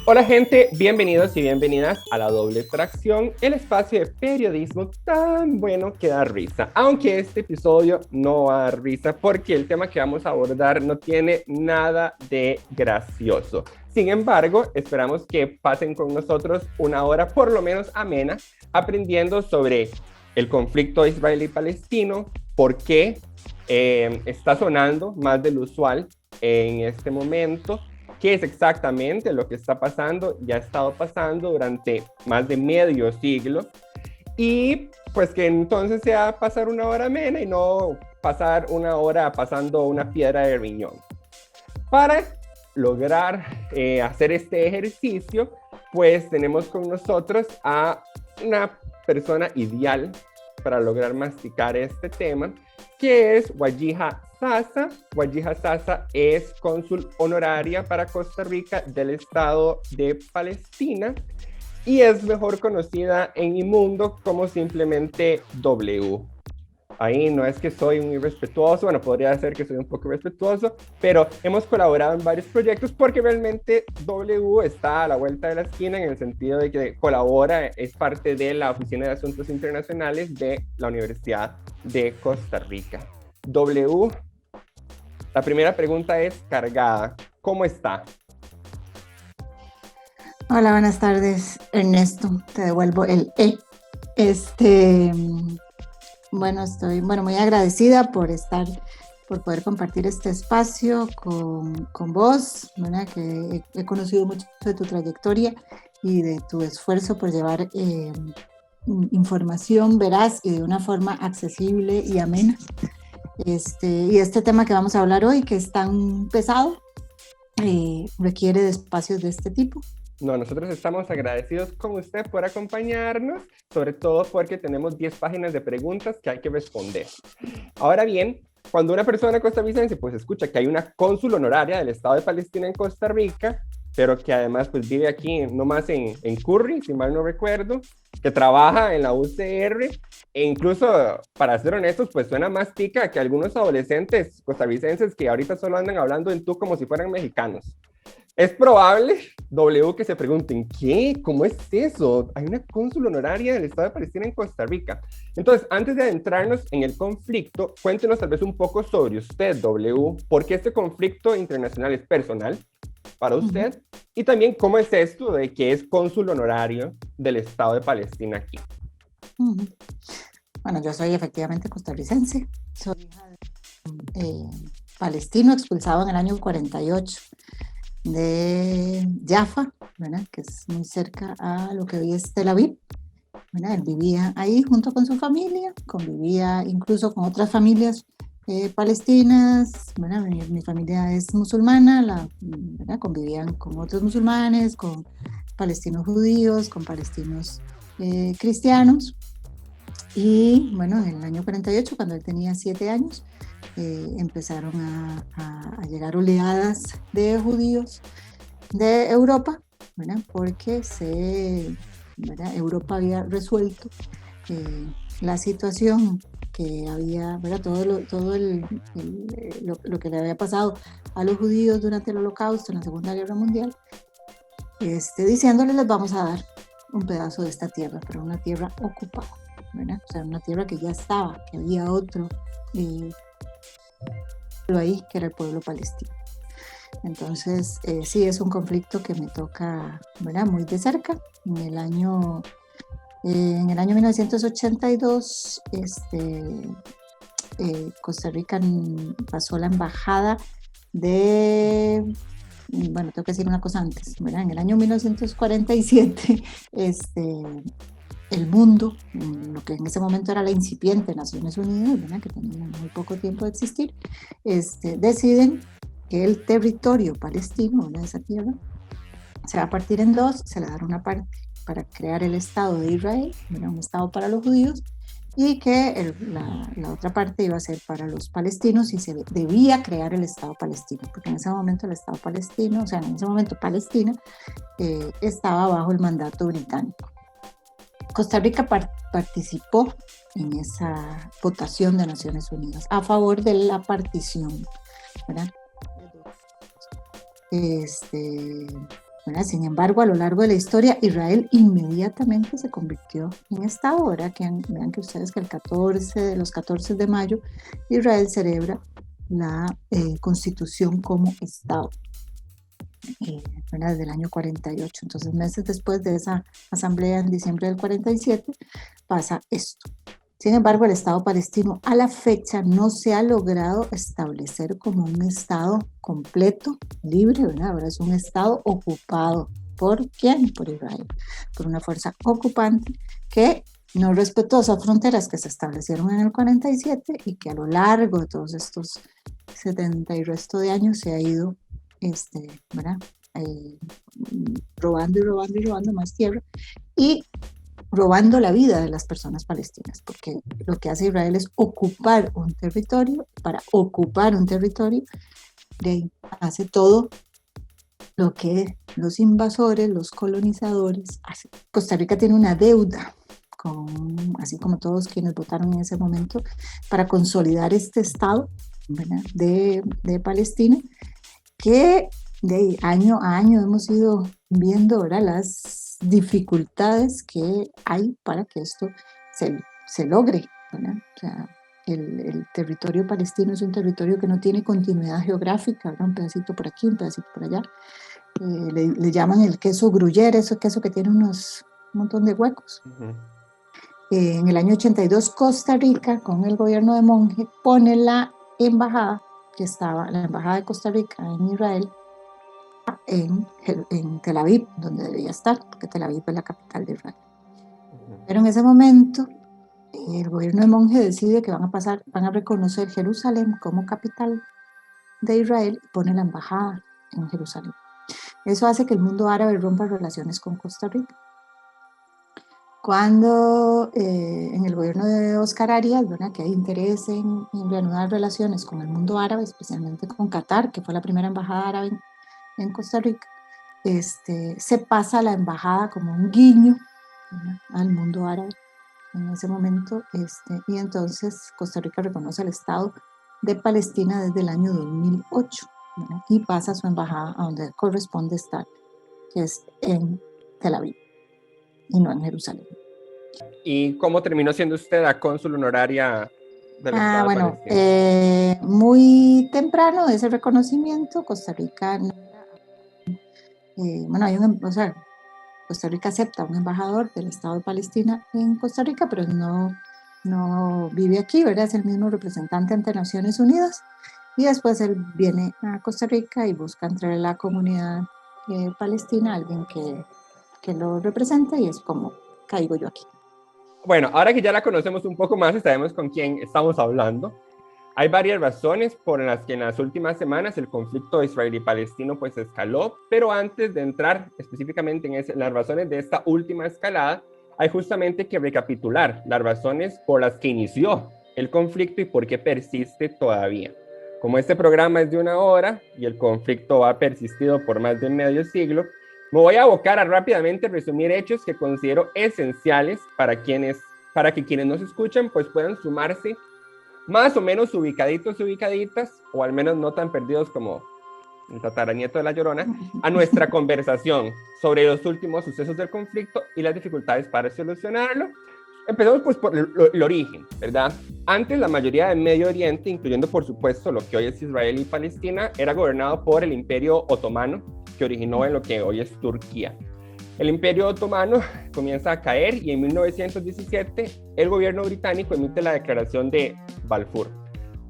Hola gente, bienvenidos y bienvenidas a La Doble Tracción, el espacio de periodismo tan bueno que da risa. Aunque este episodio no va a dar risa porque el tema que vamos a abordar no tiene nada de gracioso. Sin embargo, esperamos que pasen con nosotros una hora por lo menos amena, aprendiendo sobre el conflicto israelí-palestino, por qué está sonando más del usual en este momento, qué es exactamente lo que está pasando, ya ha estado pasando durante más de medio siglo, y pues que entonces sea pasar una hora amena y no pasar una hora pasando una piedra de riñón. Para lograr hacer este ejercicio, pues tenemos con nosotros a una persona ideal para lograr masticar este tema, que es Wajiha Sasa. Wajiha Sasa es cónsul honoraria para Costa Rica del Estado de Palestina y es mejor conocida en mi mundo como simplemente W. Ahí no es que soy un irrespetuoso, bueno, podría ser que soy un poco irrespetuoso, pero hemos colaborado en varios proyectos porque realmente W está a la vuelta de la esquina en el sentido de que colabora, es parte de la Oficina de Asuntos Internacionales de la Universidad de Costa Rica. W, la primera pregunta es cargada. ¿Cómo está? Hola, buenas tardes, Ernesto. Te devuelvo el E. Este, bueno, estoy muy agradecida por poder compartir este espacio con vos, ¿verdad? Que he conocido mucho de tu trayectoria y de tu esfuerzo por llevar información veraz y de una forma accesible y amena. Y este tema que vamos a hablar hoy, que es tan pesado, requiere de espacios de este tipo. No, nosotros estamos agradecidos con usted por acompañarnos, sobre todo porque tenemos 10 páginas de preguntas que hay que responder. Ahora bien, cuando una persona costarricense pues escucha que hay una cónsul honoraria del Estado de Palestina en Costa Rica, pero que además pues vive aquí nomás en Curry, si mal no recuerdo, que trabaja en la UCR, e incluso, para ser honestos, pues suena más tica que algunos adolescentes costarricenses que ahorita solo andan hablando en tú como si fueran mexicanos. Es probable, W, que se pregunten, ¿qué? ¿Cómo es eso? Hay una cónsul honoraria del Estado de Palestina en Costa Rica. Entonces, antes de adentrarnos en el conflicto, cuéntenos tal vez un poco sobre usted, W, por qué este conflicto internacional es personal para usted, y también cómo es esto de que es cónsul honorario del Estado de Palestina aquí. Bueno, yo soy efectivamente costarricense, soy hija de palestino expulsado en el año 48 de Jaffa, ¿verdad? Que es muy cerca a lo que hoy es Tel Aviv, ¿verdad? Él vivía ahí junto con su familia, convivía incluso con otras familias palestinas, ¿verdad? Mi familia es musulmana, ¿verdad? Convivían con otros musulmanes, con palestinos judíos, con palestinos cristianos. Y bueno, en el año 48, cuando él tenía 7 años, empezaron a llegar oleadas de judíos de Europa, ¿verdad? Porque ¿verdad? Europa había resuelto la situación que había, ¿verdad? Todo lo que le había pasado a los judíos durante el Holocausto, en la Segunda Guerra Mundial, diciéndoles les vamos a dar un pedazo de esta tierra, pero una tierra ocupada, ¿verdad? O sea, una tierra que ya estaba, que había otro ahí, que era el pueblo palestino. Entonces, sí, es un conflicto que me toca, ¿verdad? Muy de cerca. En el año 1982, Costa Rica pasó la embajada bueno, tengo que decir una cosa antes, ¿verdad? En el año 1947, el mundo, lo que en ese momento era la incipiente Naciones Unidas, ¿verdad? Que tenía muy poco tiempo de existir, deciden que el territorio palestino, ¿verdad? Esa tierra, se va a partir en dos, se le dará una parte para crear el Estado de Israel, ¿verdad? Un Estado para los judíos, y que la otra parte iba a ser para los palestinos y se debía crear el Estado palestino, porque en ese momento el Estado palestino, o sea, en ese momento Palestina estaba bajo el mandato británico. Costa Rica participó en esa votación de Naciones Unidas a favor de la partición, ¿verdad? ¿verdad? Sin embargo, a lo largo de la historia, Israel inmediatamente se convirtió en Estado. ¿Verdad? Vean que ustedes que de los 14 de mayo, Israel celebra la Constitución como Estado, ¿verdad? Desde el año 48. Entonces, meses después de esa asamblea en diciembre del 47, pasa esto. Sin embargo, el Estado palestino a la fecha no se ha logrado establecer como un Estado completo, libre, ¿verdad? Ahora es un Estado ocupado. ¿Por quién? Por Israel, por una fuerza ocupante que no respetó esas fronteras que se establecieron en el 47 y que a lo largo de todos estos 70 y resto de años se ha ido ¿verdad? Robando y robando y robando más tierra y robando la vida de las personas palestinas, porque lo que hace Israel es ocupar un territorio. Para ocupar un territorio hace todo lo que los invasores, los colonizadores hacen. Costa Rica tiene una deuda, así como todos quienes votaron en ese momento, para consolidar este Estado, ¿verdad? de Palestina, que de año a año hemos ido viendo, ¿verdad?, las dificultades que hay para que esto se logre, ¿verdad? O sea, el territorio palestino es un territorio que no tiene continuidad geográfica, ¿verdad? Un pedacito por aquí, un pedacito por allá. Le llaman el queso gruyere, ese queso que tiene un montón de huecos. Uh-huh. En el año 82, Costa Rica, con el gobierno de Monge, pone la embajada de Costa Rica en Israel, en Tel Aviv, donde debía estar, porque Tel Aviv es la capital de Israel. Uh-huh. Pero en ese momento, el gobierno de Monge decide que van a reconocer Jerusalén como capital de Israel y pone la embajada en Jerusalén. Eso hace que el mundo árabe rompa relaciones con Costa Rica. Cuando en el gobierno de Oscar Arias, ¿verdad?, que hay interés en reanudar relaciones con el mundo árabe, especialmente con Qatar, que fue la primera embajada árabe en Costa Rica, se pasa la embajada como un guiño, ¿verdad?, al mundo árabe en ese momento, y entonces Costa Rica reconoce el Estado de Palestina desde el año 2008, ¿verdad?, y pasa su embajada a donde corresponde estar, que es en Tel Aviv y no en Jerusalén. ¿Y cómo terminó siendo usted la cónsul honoraria del Estado de Palestina? Muy temprano de ese reconocimiento, Costa Rica Costa Rica acepta un embajador del Estado de Palestina en Costa Rica, pero no vive aquí, ¿verdad? Es el mismo representante ante Naciones Unidas, y después él viene a Costa Rica y busca entre la comunidad palestina alguien que lo represente, y es como caigo yo aquí. Bueno, ahora que ya la conocemos un poco más y sabemos con quién estamos hablando, hay varias razones por las que en las últimas semanas el conflicto israelí-palestino pues escaló, pero antes de entrar específicamente en las razones de esta última escalada, hay justamente que recapitular las razones por las que inició el conflicto y por qué persiste todavía. Como este programa es de 1 hora y el conflicto ha persistido por más de medio siglo, me voy a abocar a rápidamente resumir hechos que considero esenciales para que quienes nos escuchan pues puedan sumarse más o menos ubicaditos y ubicaditas, o al menos no tan perdidos como el tataranieto de La Llorona, a nuestra conversación sobre los últimos sucesos del conflicto y las dificultades para solucionarlo. Empezamos pues por el origen, ¿verdad? Antes la mayoría del Medio Oriente, incluyendo por supuesto lo que hoy es Israel y Palestina, era gobernado por el Imperio Otomano, que originó en lo que hoy es Turquía. El Imperio Otomano comienza a caer y en 1917 el gobierno británico emite la Declaración de Balfour,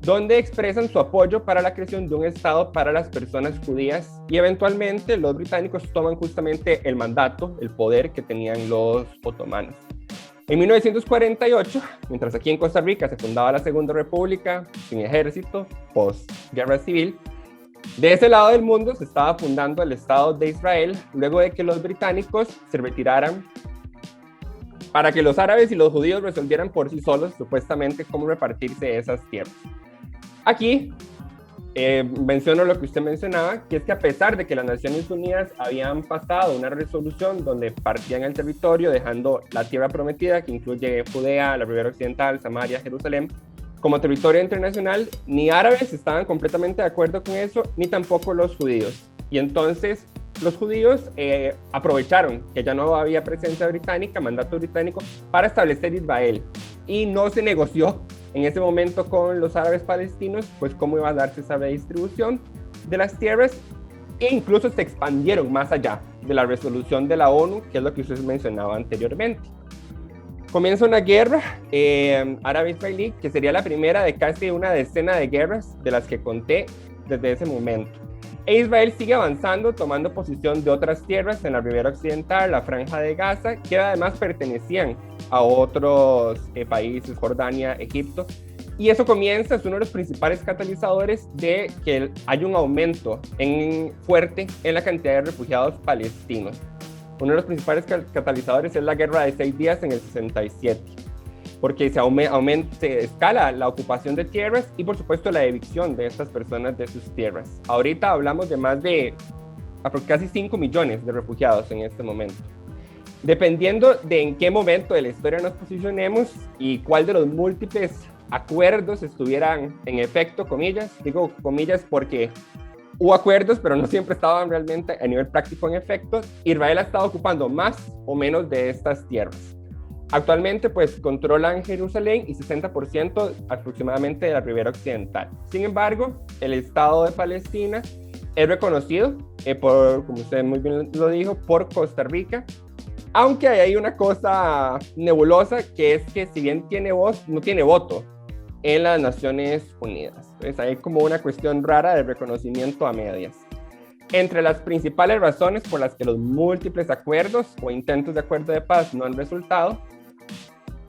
donde expresan su apoyo para la creación de un Estado para las personas judías, y eventualmente los británicos toman justamente el mandato, el poder que tenían los otomanos. En 1948, mientras aquí en Costa Rica se fundaba la Segunda República, sin ejército, post-guerra civil, de ese lado del mundo se estaba fundando el Estado de Israel, luego de que los británicos se retiraran para que los árabes y los judíos resolvieran por sí solos, supuestamente, cómo repartirse esas tierras. Aquí menciono lo que usted mencionaba, que es que a pesar de que las Naciones Unidas habían pasado una resolución donde partían el territorio, dejando la tierra prometida, que incluye Judea, la Ribera Occidental, Samaria, Jerusalén, como territorio internacional, ni árabes estaban completamente de acuerdo con eso, ni tampoco los judíos. Y entonces los judíos aprovecharon que ya no había presencia británica, mandato británico, para establecer Israel. Y no se negoció en ese momento con los árabes palestinos, pues cómo iba a darse esa redistribución de las tierras, e incluso se expandieron más allá de la resolución de la ONU, que es lo que usted mencionaba anteriormente. Comienza una guerra árabe-israelí, que sería la primera de casi una decena de guerras de las que conté desde ese momento. E Israel sigue avanzando, tomando posesión de otras tierras en la ribera occidental, la franja de Gaza, que además pertenecían a otros países, Jordania, Egipto. Y eso comienza, es uno de los principales catalizadores de que haya un aumento fuerte en la cantidad de refugiados palestinos. Uno de los principales catalizadores es la guerra de 6 días en el 67, porque se escala la ocupación de tierras y por supuesto la evicción de estas personas de sus tierras. Ahorita hablamos de más de casi 5 millones de refugiados en este momento. Dependiendo de en qué momento de la historia nos posicionemos y cuál de los múltiples acuerdos estuvieran en efecto, comillas, digo comillas porque hubo acuerdos, pero no siempre estaban realmente a nivel práctico en efecto. Israel ha estado ocupando más o menos de estas tierras. Actualmente, pues, controlan Jerusalén y 60% aproximadamente de la ribera occidental. Sin embargo, el Estado de Palestina es reconocido, como usted muy bien lo dijo, por Costa Rica, aunque hay una cosa nebulosa, que es que si bien tiene voz, no tiene voto en las Naciones Unidas. Entonces hay como una cuestión rara de reconocimiento a medias. Entre las principales razones por las que los múltiples acuerdos o intentos de acuerdo de paz no han resultado,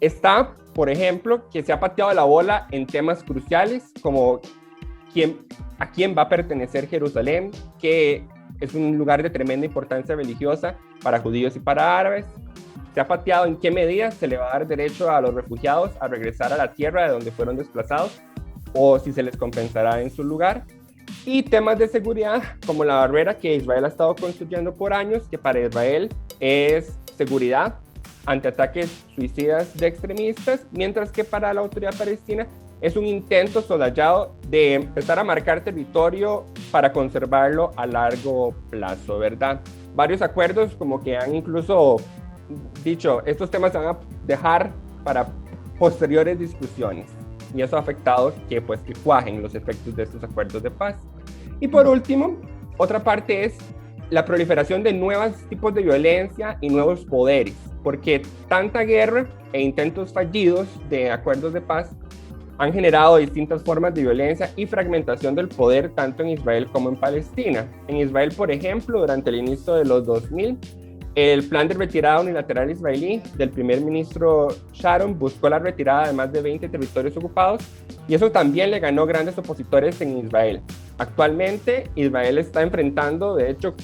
está, por ejemplo, que se ha pateado la bola en temas cruciales como a quién va a pertenecer Jerusalén, que es un lugar de tremenda importancia religiosa para judíos y para árabes. Se ha pateado en qué medida se le va a dar derecho a los refugiados a regresar a la tierra de donde fueron desplazados o si se les compensará en su lugar. Y temas de seguridad como la barrera que Israel ha estado construyendo por años, que para Israel es seguridad ante ataques suicidas de extremistas, mientras que para la autoridad palestina es un intento soslayado de empezar a marcar territorio para conservarlo a largo plazo, ¿verdad? Varios acuerdos como que han incluso dicho, estos temas se van a dejar para posteriores discusiones, y eso ha afectado que cuajen los efectos de estos acuerdos de paz. Y por último, otra parte es la proliferación de nuevos tipos de violencia y nuevos poderes, porque tanta guerra e intentos fallidos de acuerdos de paz han generado distintas formas de violencia y fragmentación del poder tanto en Israel como en Palestina. En Israel, por ejemplo, durante el inicio de los 2000, el plan de retirada unilateral israelí del primer ministro Sharon buscó la retirada de más de 20 territorios ocupados, y eso también le ganó grandes opositores en Israel. Actualmente, Israel está enfrentando, de hecho,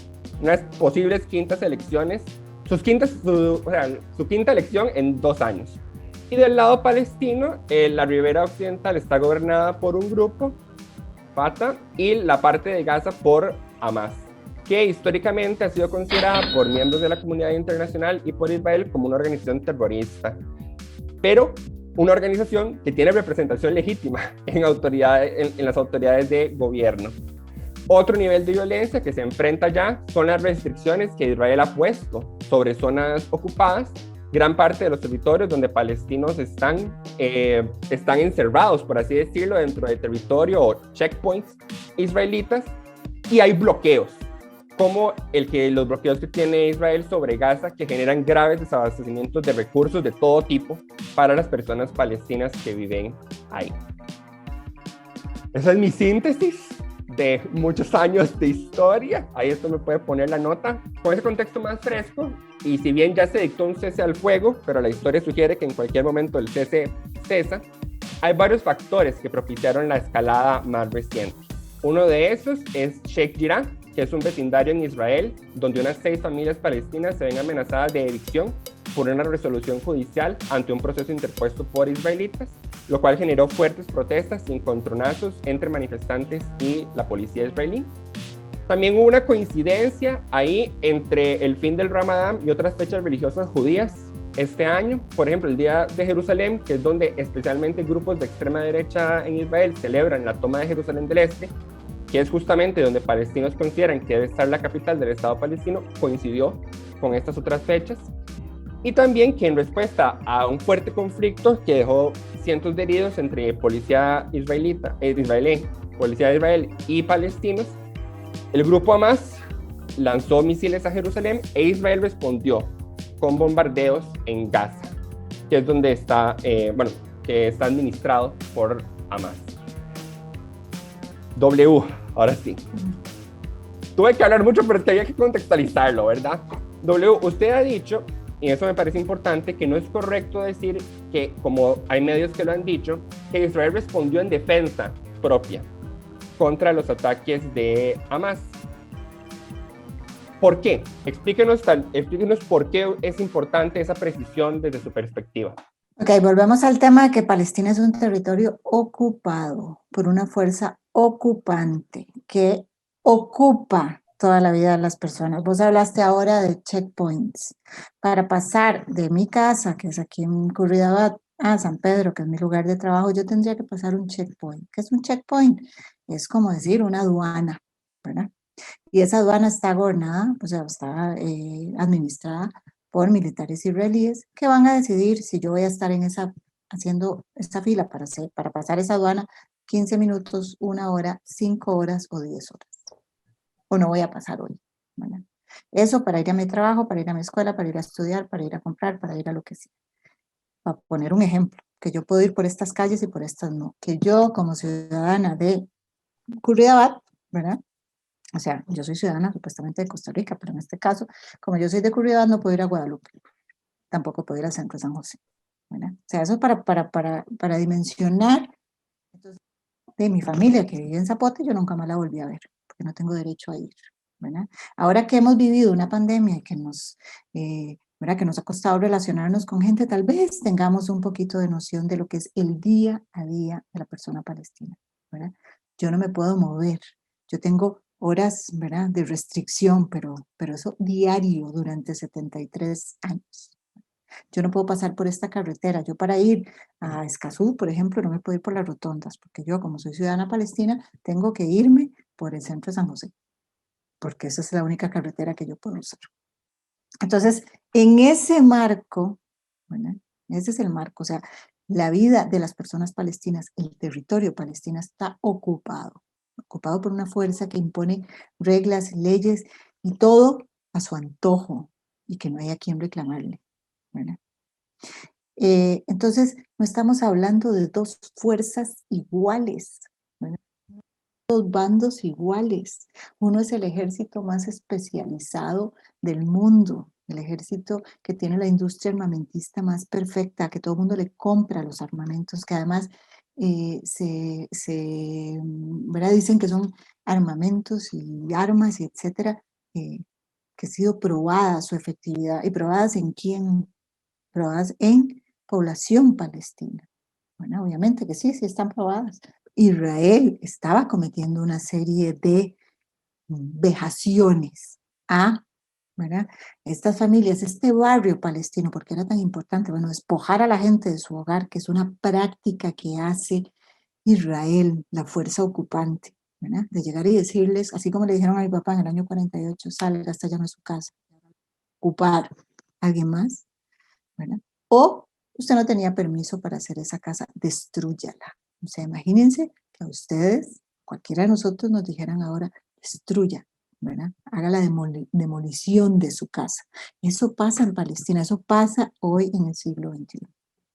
unas posibles quintas elecciones, su quinta elección en 2 años. Y del lado palestino, la ribera occidental está gobernada por un grupo, Fatah, y la parte de Gaza por Hamas, que históricamente ha sido considerada por miembros de la comunidad internacional y por Israel como una organización terrorista, pero una organización que tiene representación legítima en las autoridades de gobierno. Otro nivel de violencia que se enfrenta ya son las restricciones que Israel ha puesto sobre zonas ocupadas, gran parte de los territorios donde palestinos están encerrados, por así decirlo, dentro del territorio o checkpoints israelitas, y hay bloqueos, como los bloqueos que tiene Israel sobre Gaza, que generan graves desabastecimientos de recursos de todo tipo para las personas palestinas que viven ahí. Esa es mi síntesis de muchos años de historia. Ahí esto me puede poner la nota con ese contexto más fresco, y si bien ya se dictó un cese al fuego, pero la historia sugiere que en cualquier momento el cese cesa, hay varios factores que propiciaron la escalada más reciente. Uno de esos es Sheikh Jarrah, que es un vecindario en Israel donde unas 6 familias palestinas se ven amenazadas de evicción por una resolución judicial ante un proceso interpuesto por israelitas, lo cual generó fuertes protestas y encontronazos entre manifestantes y la policía israelí. También hubo una coincidencia ahí entre el fin del Ramadán y otras fechas religiosas judías este año. Por ejemplo, el Día de Jerusalén, que es donde especialmente grupos de extrema derecha en Israel celebran la toma de Jerusalén del Este, que es justamente donde palestinos consideran que debe estar la capital del Estado palestino, coincidió con estas otras fechas. Y también que en respuesta a un fuerte conflicto que dejó cientos de heridos entre policía israelí, policía de Israel y palestinos, el grupo Hamas lanzó misiles a Jerusalén e Israel respondió con bombardeos en Gaza, que es donde está, que está administrado por Hamas. Ahora sí. Tuve que hablar mucho, pero es que había que contextualizarlo, ¿verdad? Usted ha dicho, y eso me parece importante, que no es correcto decir que, como hay medios que lo han dicho, que Israel respondió en defensa propia contra los ataques de Hamas. ¿Por qué? Explíquenos por qué es importante esa precisión desde su perspectiva. Ok, volvemos al tema de que Palestina es un territorio ocupado por una fuerza ocupante que ocupa toda la vida de las personas. Vos hablaste ahora de checkpoints. Para pasar de mi casa, que es aquí en Curridabat, a San Pedro, que es mi lugar de trabajo, yo tendría que pasar un checkpoint. ¿Qué es un checkpoint? Es como decir una aduana, ¿verdad? Y esa aduana está gobernada, o sea, está administrada por militares israelíes que van a decidir si yo voy a estar haciendo esta fila para pasar esa aduana 15 minutos, 1 hora, 5 horas o 10 horas. O no voy a pasar hoy, ¿verdad? Eso para ir a mi trabajo, para ir a mi escuela, para ir a estudiar, para ir a comprar, para ir a lo que sea. Para poner un ejemplo, que yo puedo ir por estas calles y por estas no. Que yo como ciudadana de Curridabat, ¿verdad? O sea, yo soy ciudadana supuestamente de Costa Rica, pero en este caso, como yo soy de Curridabat, no puedo ir a Guadalupe. Tampoco puedo ir al centro de San José, ¿verdad? O sea, eso para dimensionar. Entonces, de mi familia que vive en Zapote, yo nunca más la volví a ver, porque no tengo derecho a ir, ¿verdad? Ahora que hemos vivido una pandemia y ¿verdad? Que nos ha costado relacionarnos con gente, tal vez tengamos un poquito de noción de lo que es el día a día de la persona palestina, ¿verdad? Yo no me puedo mover, yo tengo horas, ¿verdad? De restricción, pero eso diario durante 73 años. Yo no puedo pasar por esta carretera. Yo para ir a Escazú, por ejemplo, no me puedo ir por las rotondas, porque yo, como soy ciudadana palestina, tengo que irme por el centro de San José, porque esa es la única carretera que yo puedo usar. Entonces, en ese marco, ¿verdad? Ese es el marco, o sea, la vida de las personas palestinas, el territorio palestino está ocupado por una fuerza que impone reglas, leyes y todo a su antojo y que no hay a quien reclamarle, ¿verdad? Entonces, no estamos hablando de dos fuerzas iguales, ¿verdad? Dos bandos iguales. Uno es el ejército más especializado del mundo, el ejército que tiene la industria armamentista más perfecta, que todo el mundo le compra los armamentos, que además ¿verdad? Dicen que son armamentos y armas y etcétera, que ha sido probada su efectividad. ¿Y probadas en quién? Probadas en población palestina. Bueno, obviamente que sí, sí están probadas. Israel estaba cometiendo una serie de vejaciones a, ¿verdad? Estas familias, este barrio palestino, porque era tan importante, bueno, despojar a la gente de su hogar, que es una práctica que hace Israel, la fuerza ocupante, ¿verdad? De llegar y decirles, así como le dijeron a mi papá en el año 48, salga, esta ya no es su casa, ocupar a alguien más, ¿verdad? O usted no tenía permiso para hacer esa casa, destrúyala. O sea, imagínense que a ustedes, cualquiera de nosotros nos dijeran ahora, destruya, ¿verdad? Haga la demolición de su casa. Eso pasa en Palestina, eso pasa hoy en el siglo XXI.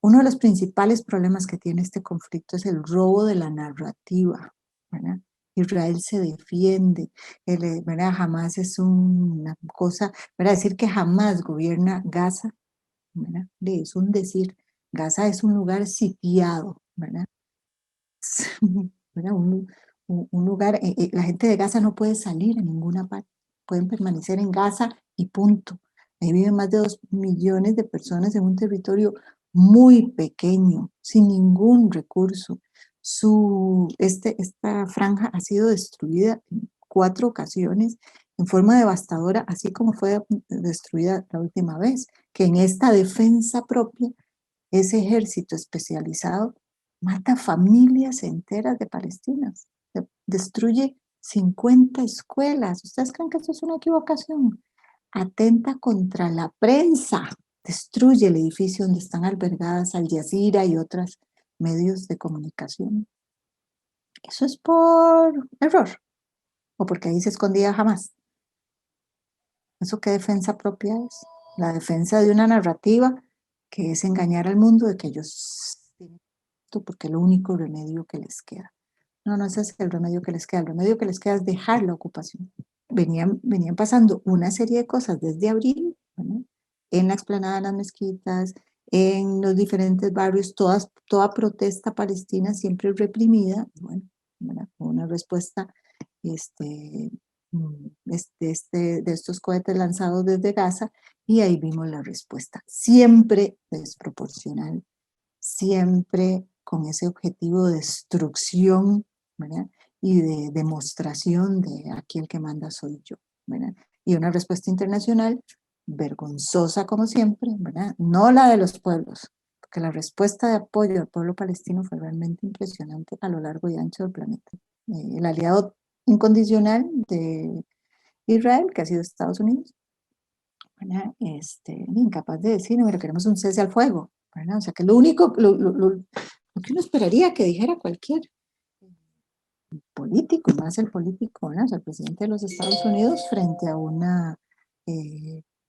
Uno de los principales problemas que tiene este conflicto es el robo de la narrativa, ¿verdad? Israel se defiende, ¿verdad? Jamás es una cosa, ¿verdad? Decir que jamás gobierna Gaza, ¿verdad? Es un decir, Gaza es un lugar sitiado, ¿verdad? ¿Verdad? Un lugar, la gente de Gaza no puede salir a ninguna parte, pueden permanecer en Gaza y punto. Ahí viven más de 2 millones de personas en un territorio muy pequeño, sin ningún recurso. Esta franja ha sido destruida en 4 ocasiones en forma devastadora, así como fue destruida la última vez, que en esta defensa propia, ese ejército especializado mata familias enteras de palestinas, destruye 50 escuelas. ¿Ustedes creen que eso es una equivocación? Atenta contra la prensa, destruye el edificio donde están albergadas Al Jazeera y otros medios de comunicación. ¿Eso es por error? ¿O porque ahí se escondía Hamás? ¿Eso qué defensa propia es? La defensa de una narrativa que es engañar al mundo de que ellos tienen esto porque es lo único remedio que les queda. No, ese es el remedio que les queda. El remedio que les queda es dejar la ocupación. Venían pasando una serie de cosas desde abril, ¿no? En la explanada de las mezquitas, en los diferentes barrios, toda protesta palestina siempre reprimida. Bueno, una respuesta de estos cohetes lanzados desde Gaza, y ahí vimos la respuesta, siempre desproporcional, siempre con ese objetivo de destrucción, ¿verdad? Y de demostración de aquí el que manda soy yo, ¿verdad? Y una respuesta internacional vergonzosa como siempre, ¿verdad? No la de los pueblos, porque la respuesta de apoyo al pueblo palestino fue realmente impresionante a lo largo y ancho del planeta. El aliado incondicional de Israel, que ha sido Estados Unidos, ¿verdad? Incapaz de decir, no, queremos un cese al fuego, ¿verdad? O sea, que lo único, lo que uno esperaría que dijera cualquier político, más el político, ¿verdad? O sea, el presidente de los Estados Unidos frente a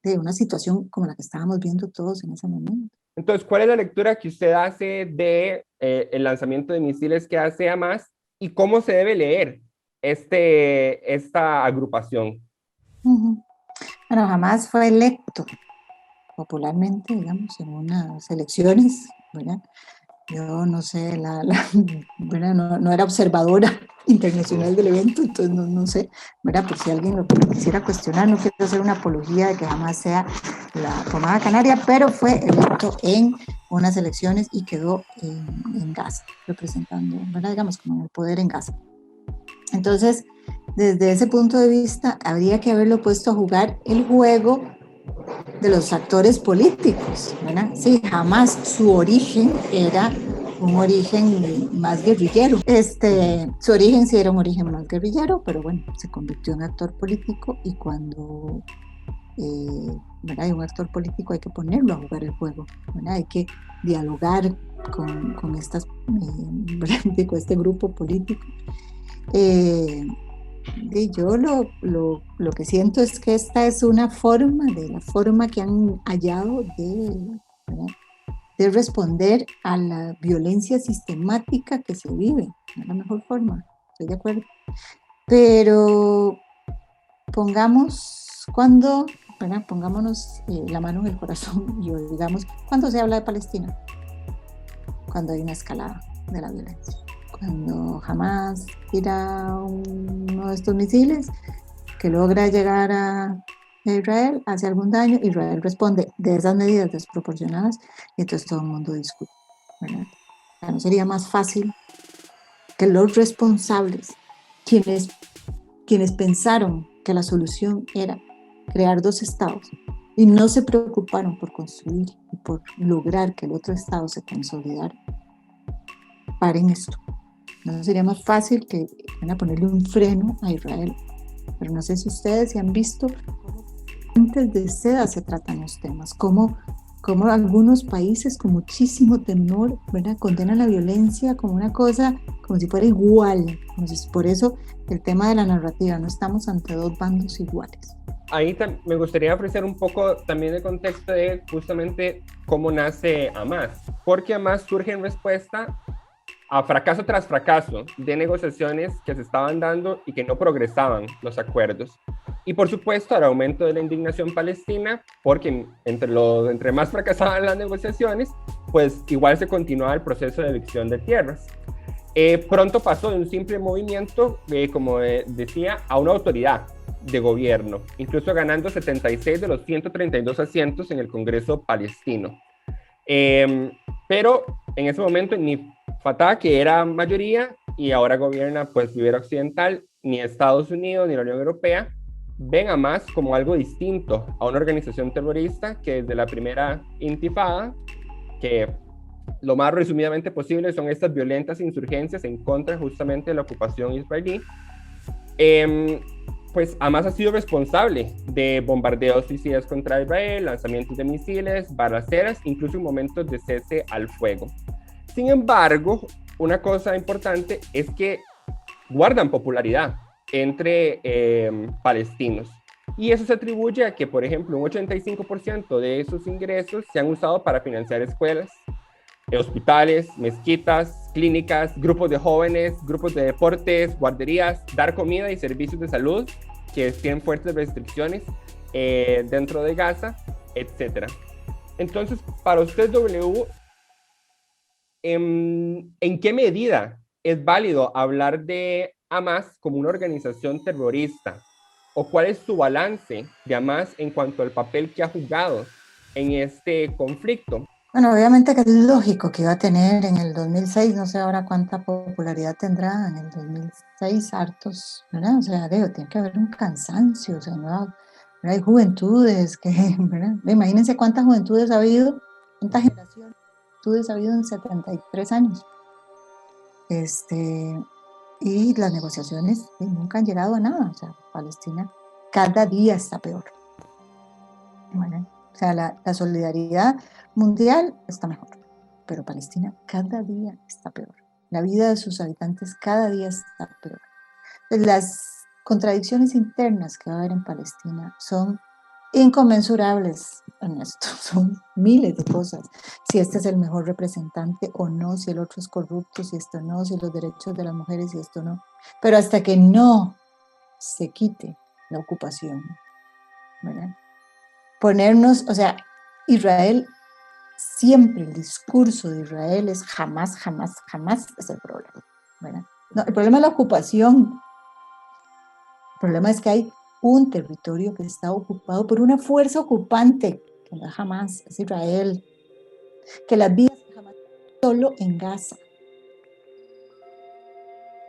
de una situación como la que estábamos viendo todos en ese momento. Entonces, ¿cuál es la lectura que usted hace de el lanzamiento de misiles que hace Hamas y cómo se debe leer esta agrupación? Bueno, Hamas fue electo popularmente, digamos, en unas elecciones, ¿verdad? Yo no sé, bueno, no era observadora internacional del evento, entonces no sé, ¿verdad? Por si alguien lo quisiera cuestionar, no quiero hacer una apología de que jamás sea la pomada canaria, pero fue electo en unas elecciones y quedó en Gaza, representando, ¿verdad? Digamos, como el poder en Gaza. Entonces, desde ese punto de vista, habría que haberlo puesto a jugar el juego de los actores políticos, ¿verdad? Sí, jamás su origen era un origen más guerrillero. Su origen sí era un origen más guerrillero, pero bueno, se convirtió en actor político y cuando hay un actor político hay que ponerlo a jugar el juego, ¿verdad? Hay que dialogar con este grupo político. Y yo lo que siento es que esta es la forma que han hallado de responder a la violencia sistemática que se vive. No es la mejor forma, estoy de acuerdo. Pero pongámonos la mano en el corazón y digamos, ¿cuándo se habla de Palestina? Cuando hay una escalada de la violencia. Cuando Hamas tira uno de estos misiles que logra llegar a Israel, hace algún daño, Israel responde de esas medidas desproporcionadas y entonces todo el mundo discute, ¿verdad? ¿No sería más fácil que los responsables, quienes pensaron que la solución era crear dos estados y no se preocuparon por construir y por lograr que el otro estado se consolidara, paren esto? ¿No sería más fácil que van a ponerle un freno a Israel? Pero no sé si ustedes han visto antes de seda se tratan los temas, como algunos países con muchísimo temor, ¿verdad? Condenan la violencia como una cosa, como si fuera igual. Entonces, por eso el tema de la narrativa, no estamos ante dos bandos iguales. Ahí me gustaría ofrecer un poco también el contexto de justamente cómo nace Hamas, porque Hamas surge en respuesta a fracaso tras fracaso de negociaciones que se estaban dando y que no progresaban los acuerdos. Y por supuesto al aumento de la indignación palestina, porque entre más fracasaban las negociaciones, pues igual se continuaba el proceso de evicción de tierras. Pronto pasó de un simple movimiento, como decía, a una autoridad de gobierno, incluso ganando 76 de los 132 asientos en el Congreso palestino. Pero en ese momento ni Fatah, que era mayoría y ahora gobierna pues Ribera Occidental, ni Estados Unidos ni la Unión Europea ven a Hamas como algo distinto a una organización terrorista que desde la primera intifada, que lo más resumidamente posible son estas violentas insurgencias en contra justamente de la ocupación israelí, Em, pues Hamas ha sido responsable de bombardeos suicidas contra Israel, lanzamientos de misiles, balaceras, incluso en momentos de cese al fuego. Sin embargo, una cosa importante es que guardan popularidad entre palestinos. Y eso se atribuye a que, por ejemplo, un 85% de esos ingresos se han usado para financiar escuelas, hospitales, mezquitas, clínicas, grupos de jóvenes, grupos de deportes, guarderías, dar comida y servicios de salud que tienen fuertes restricciones dentro de Gaza, etcétera. Entonces, para usted, W, ¿en qué medida es válido hablar de Hamas como una organización terrorista? ¿O cuál es su balance de Hamas en cuanto al papel que ha jugado en este conflicto? Bueno, obviamente que es lógico que iba a tener en el 2006, no sé ahora cuánta popularidad tendrá en el 2006, hartos, ¿verdad? O sea, digo, tiene que haber un cansancio, o sea, no hay juventudes que, ¿verdad? Imagínense cuántas juventudes ha habido, cuántas generaciones de juventudes ha habido en 73 años. Y las negociaciones nunca han llegado a nada, o sea, Palestina cada día está peor. ¿Verdad? O sea, la solidaridad mundial está mejor, pero Palestina cada día está peor. La vida de sus habitantes cada día está peor. Las contradicciones internas que va a haber en Palestina son inconmensurables, Ernesto. Son miles de cosas. Si este es el mejor representante o no, si el otro es corrupto, si esto no, si los derechos de las mujeres, si esto no. Pero hasta que no se quite la ocupación, ¿verdad? Ponernos, o sea, Israel, siempre el discurso de Israel es jamás, jamás, jamás es el problema, ¿verdad? No, el problema es la ocupación. El problema es que hay un territorio que está ocupado por una fuerza ocupante, que no es Hamas, es Israel, que las vidas de Hamas solo en Gaza.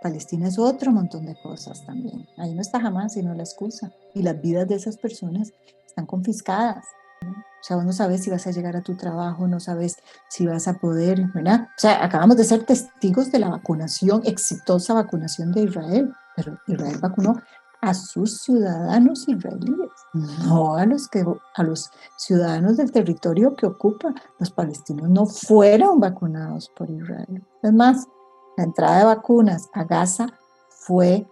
Palestina es otro montón de cosas también. Ahí no está Hamas, sino la excusa. Y las vidas de esas personas están confiscadas. O sea, vos no sabes si vas a llegar a tu trabajo, no sabes si vas a poder, ¿verdad? O sea, acabamos de ser testigos de la vacunación, exitosa vacunación de Israel, pero Israel vacunó a sus ciudadanos israelíes, no a los ciudadanos del territorio que ocupa. Los palestinos no fueron vacunados por Israel. Es más, la entrada de vacunas a Gaza fue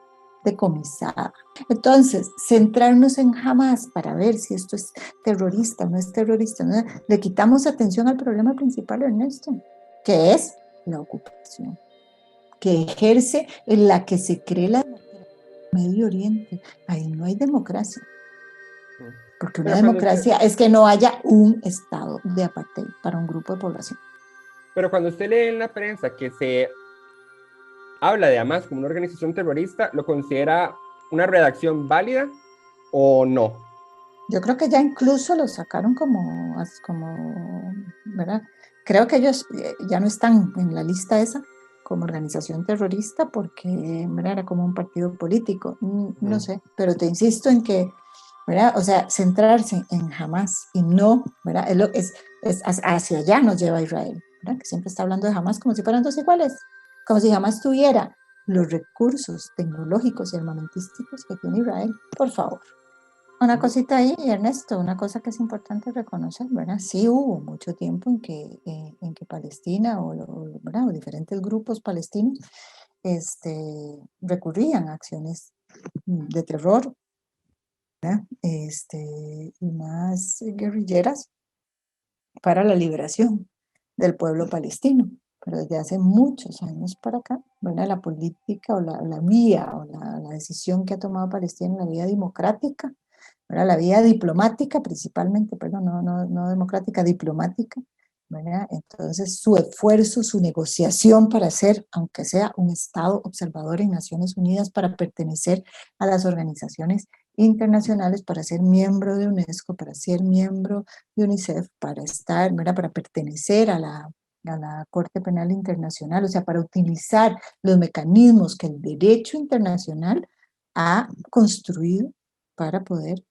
decomisada. Entonces, centrarnos en Hamas para ver si esto es terrorista o no es terrorista, ¿no? Le quitamos atención al problema principal, Ernesto, que es la ocupación, que ejerce en la que se cree la Medio Oriente. Ahí no hay democracia, porque una democracia es que no haya un estado de apartheid para un grupo de población. Pero cuando usted lee en la prensa que se habla de Hamas como una organización terrorista, ¿lo considera una redacción válida o no? Yo creo que ya incluso lo sacaron ¿verdad? Creo que ellos ya no están en la lista esa como organización terrorista porque, ¿verdad? Era como un partido político, no sé, pero te insisto en que, ¿verdad? O sea, centrarse en Hamas y no, ¿verdad? Es hacia allá nos lleva Israel, ¿verdad? Que siempre está hablando de Hamas como si fueran dos iguales, como si Hamas tuviera los recursos tecnológicos y armamentísticos que tiene Israel, por favor. Una cosita ahí, Ernesto, una cosa que es importante reconocer, ¿verdad? Sí hubo mucho tiempo en que Palestina ¿verdad? O diferentes grupos palestinos recurrían a acciones de terror, ¿verdad? Y más guerrilleras para la liberación del pueblo palestino. Pero desde hace muchos años para acá, ¿verdad? La política o la vía o la decisión que ha tomado Palestina, la vía democrática, ¿verdad? La vía diplomática principalmente, perdón, no democrática, diplomática, ¿verdad? Entonces su esfuerzo, su negociación para ser, aunque sea un Estado observador en Naciones Unidas, para pertenecer a las organizaciones internacionales, para ser miembro de UNESCO, para ser miembro de UNICEF, para estar, ¿verdad? Para pertenecer a la Corte Penal Internacional, o sea, para utilizar los mecanismos que el derecho internacional ha construido para poder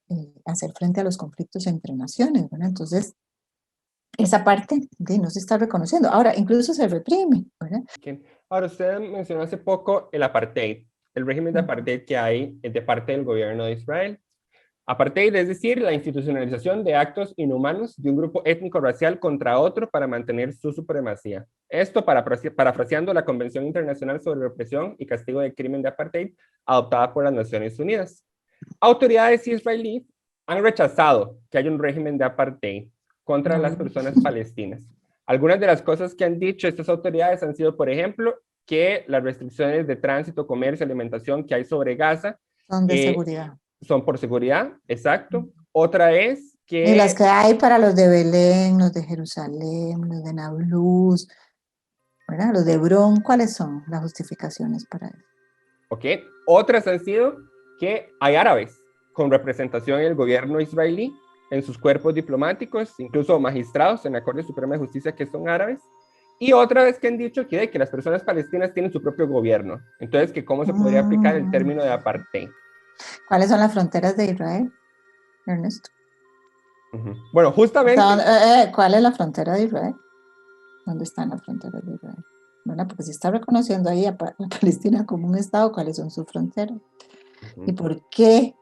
hacer frente a los conflictos entre naciones, ¿verdad? Entonces, esa parte no se está reconociendo. Ahora, incluso se reprime, ¿verdad? Ahora, usted mencionó hace poco el apartheid. el régimen de apartheid que hay de parte del gobierno de Israel. Apartheid, es decir, la institucionalización de actos inhumanos de un grupo étnico-racial contra otro para mantener su supremacía. Esto parafraseando la Convención Internacional sobre Represión y Castigo del Crimen de Apartheid, adoptada por las Naciones Unidas. Autoridades israelíes han rechazado que haya un régimen de apartheid contra las personas palestinas. Algunas de las cosas que han dicho estas autoridades han sido, por ejemplo, que las restricciones de tránsito, comercio, alimentación que hay sobre Gaza son de seguridad. Son por seguridad, exacto. Otra es que... Y las que hay para los de Belén, los de Jerusalén, los de Nablus, ¿verdad? Los de Hebrón, ¿cuáles son las justificaciones para eso? Ok, otras han sido que hay árabes con representación en el gobierno israelí, en sus cuerpos diplomáticos, incluso magistrados en la Corte Suprema de Justicia que son árabes. Y otra vez que han dicho que las personas palestinas tienen su propio gobierno. Entonces, que ¿cómo se podría aplicar el término de apartheid? ¿Cuáles son las fronteras de Israel, Ernesto? Bueno, justamente... ¿Cuál es la frontera de Israel? ¿Dónde están las fronteras de Israel? Bueno, porque si está reconociendo ahí a Palestina como un estado, ¿cuáles son sus fronteras? ¿Y por qué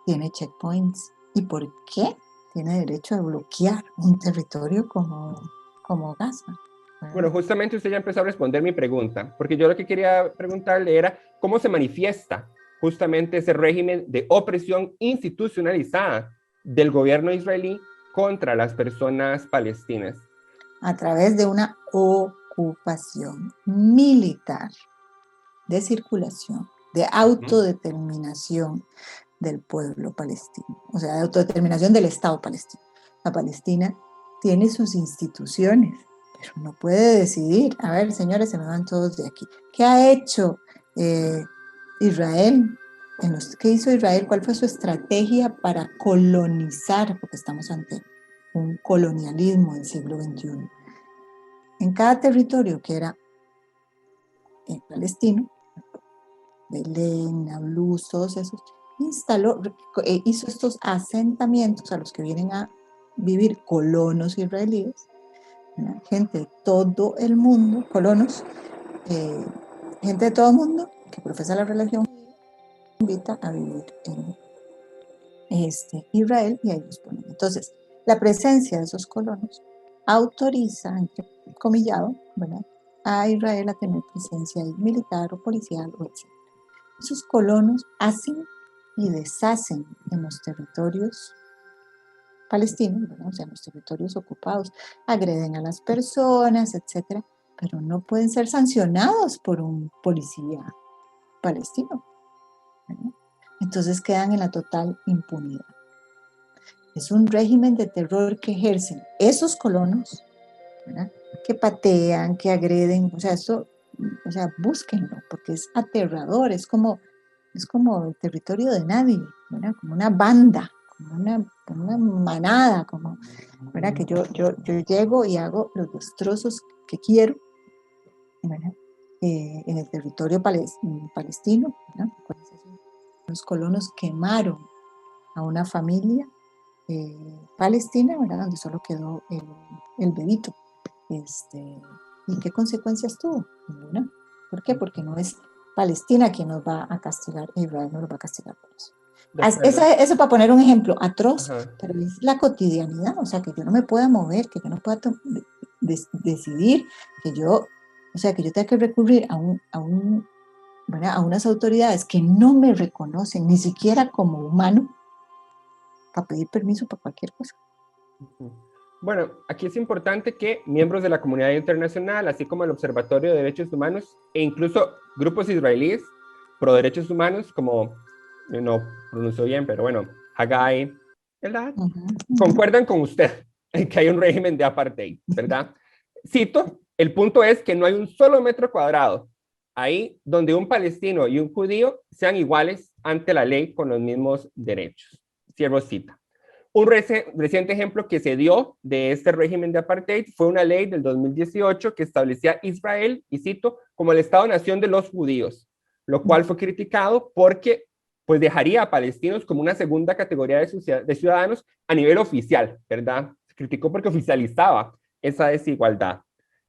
tiene checkpoints? ¿Y por qué tiene derecho a bloquear un territorio como Gaza? Bueno, justamente usted ya empezó a responder mi pregunta, porque yo lo que quería preguntarle era cómo se manifiesta justamente ese régimen de opresión institucionalizada del gobierno israelí contra las personas palestinas. A través de una ocupación militar de circulación, de autodeterminación del pueblo palestino, o sea, de autodeterminación del Estado palestino. La Palestina tiene sus instituciones, pero no puede decidir. A ver, señores, se me van todos de aquí. ¿Qué ha hecho Israel? ¿Qué hizo Israel? ¿Cuál fue su estrategia para colonizar? Porque estamos ante un colonialismo del siglo XXI. En cada territorio que era palestino, Belén, Nablus, todos esos, hizo estos asentamientos a los que vienen a vivir colonos israelíes, gente de todo el mundo, colonos, gente de todo el mundo que profesa la religión, invita a vivir en Israel y ahí los ponen. Entonces, la presencia de esos colonos autoriza, entre comillado, ¿verdad?, a Israel a tener presencia militar o policial o etc. Esos colonos hacen y deshacen en los territorios palestinos, ¿verdad?, o sea, en los territorios ocupados, agreden a las personas, etc., pero no pueden ser sancionados por un policía palestino, ¿verdad? Entonces quedan en la total impunidad. Es un régimen de terror que ejercen esos colonos, ¿verdad?, que patean, que agreden, o sea, búsquenlo, porque es aterrador, es como el territorio de nadie, ¿verdad?, como una banda, como una manada, ¿verdad?, que yo llego y hago los destrozos que quiero, ¿verdad?, en el territorio palestino, ¿verdad? Los colonos quemaron a una familia palestina, ¿verdad?, donde solo quedó el bebito. ¿Y qué consecuencias tuvo? Ninguna. ¿Por qué? Porque no es Palestina quien nos va a castigar, Israel no nos va a castigar por eso. Eso para poner un ejemplo atroz, pero es la cotidianidad, o sea, que yo no me pueda mover, que yo no pueda decidir, que yo tenga que recurrir a unas autoridades que no me reconocen ni siquiera como humano para pedir permiso para cualquier cosa. Bueno, aquí es importante que miembros de la comunidad internacional, así como el Observatorio de Derechos Humanos e incluso grupos israelíes pro derechos humanos, como no pronuncio bien, pero bueno, Hagai, ¿verdad?, concuerdan con usted en que hay un régimen de apartheid, ¿verdad? Cito, el punto es que no hay un solo metro cuadrado ahí donde un palestino y un judío sean iguales ante la ley con los mismos derechos. Cierro cita. Un reciente ejemplo que se dio de este régimen de apartheid fue una ley del 2018 que establecía a Israel, y cito, como el Estado-nación de los judíos, lo cual fue criticado porque pues dejaría a palestinos como una segunda categoría de ciudadanos a nivel oficial, ¿verdad? Se criticó porque oficializaba esa desigualdad.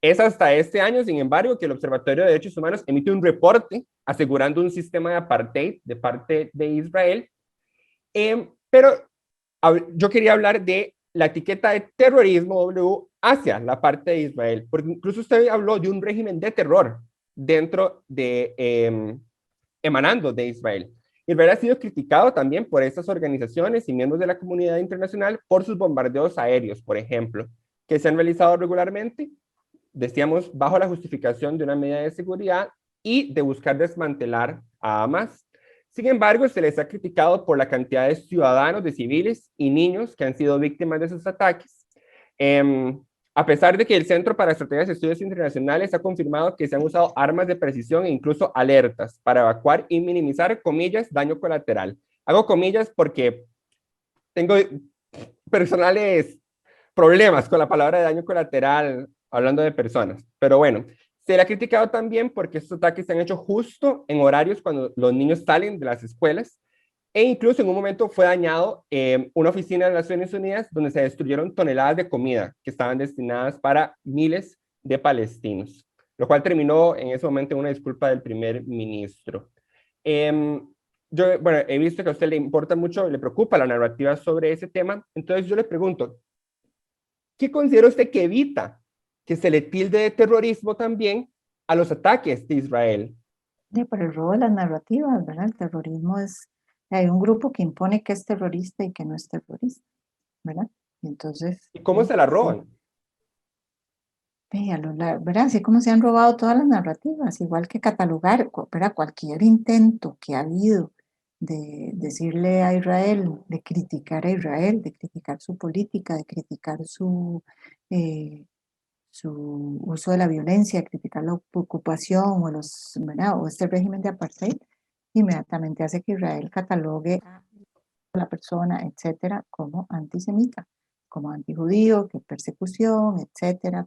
Es hasta este año, sin embargo, que el Observatorio de Derechos Humanos emite un reporte asegurando un sistema de apartheid de parte de Israel. Pero yo quería hablar de la etiqueta de terrorismo W hacia la parte de Israel, porque incluso usted habló de un régimen de terror dentro de, emanando de Israel. Israel ha sido criticado también por estas organizaciones y miembros de la comunidad internacional por sus bombardeos aéreos, por ejemplo, que se han realizado regularmente, decíamos, bajo la justificación de una medida de seguridad y de buscar desmantelar a Hamas. Sin embargo, se les ha criticado por la cantidad de ciudadanos, de civiles y niños que han sido víctimas de esos ataques. A pesar de que el Centro para Estrategias y Estudios Internacionales ha confirmado que se han usado armas de precisión e incluso alertas para evacuar y minimizar, comillas, daño colateral. Hago comillas porque tengo personales problemas con la palabra de daño colateral hablando de personas, pero bueno, se le ha criticado también porque estos ataques se han hecho justo en horarios cuando los niños salen de las escuelas, e incluso en un momento fue dañado una oficina de las Naciones Unidas donde se destruyeron toneladas de comida que estaban destinadas para miles de palestinos, lo cual terminó en ese momento en una disculpa del primer ministro. Yo, bueno, he visto que a usted le importa mucho, le preocupa la narrativa sobre ese tema, entonces yo le pregunto, ¿qué considera usted que evita que se le tilde de terrorismo también a los ataques de Israel? Sí, por el robo de las narrativas, ¿verdad? El terrorismo es, hay un grupo que impone que es terrorista y que no es terrorista, ¿verdad? Y entonces... ¿Y cómo se la roban? Sí, ¿verdad? Así como se han robado todas las narrativas, igual que catalogar, ¿verdad? Cualquier intento que ha habido de decirle a Israel, de criticar a Israel, de criticar su política, de criticar su uso de la violencia, criticar la ocupación o, ¿verdad? O este régimen de apartheid, inmediatamente hace que Israel catalogue a la persona, etcétera, como antisemita, como antijudío, que persecución, etcétera,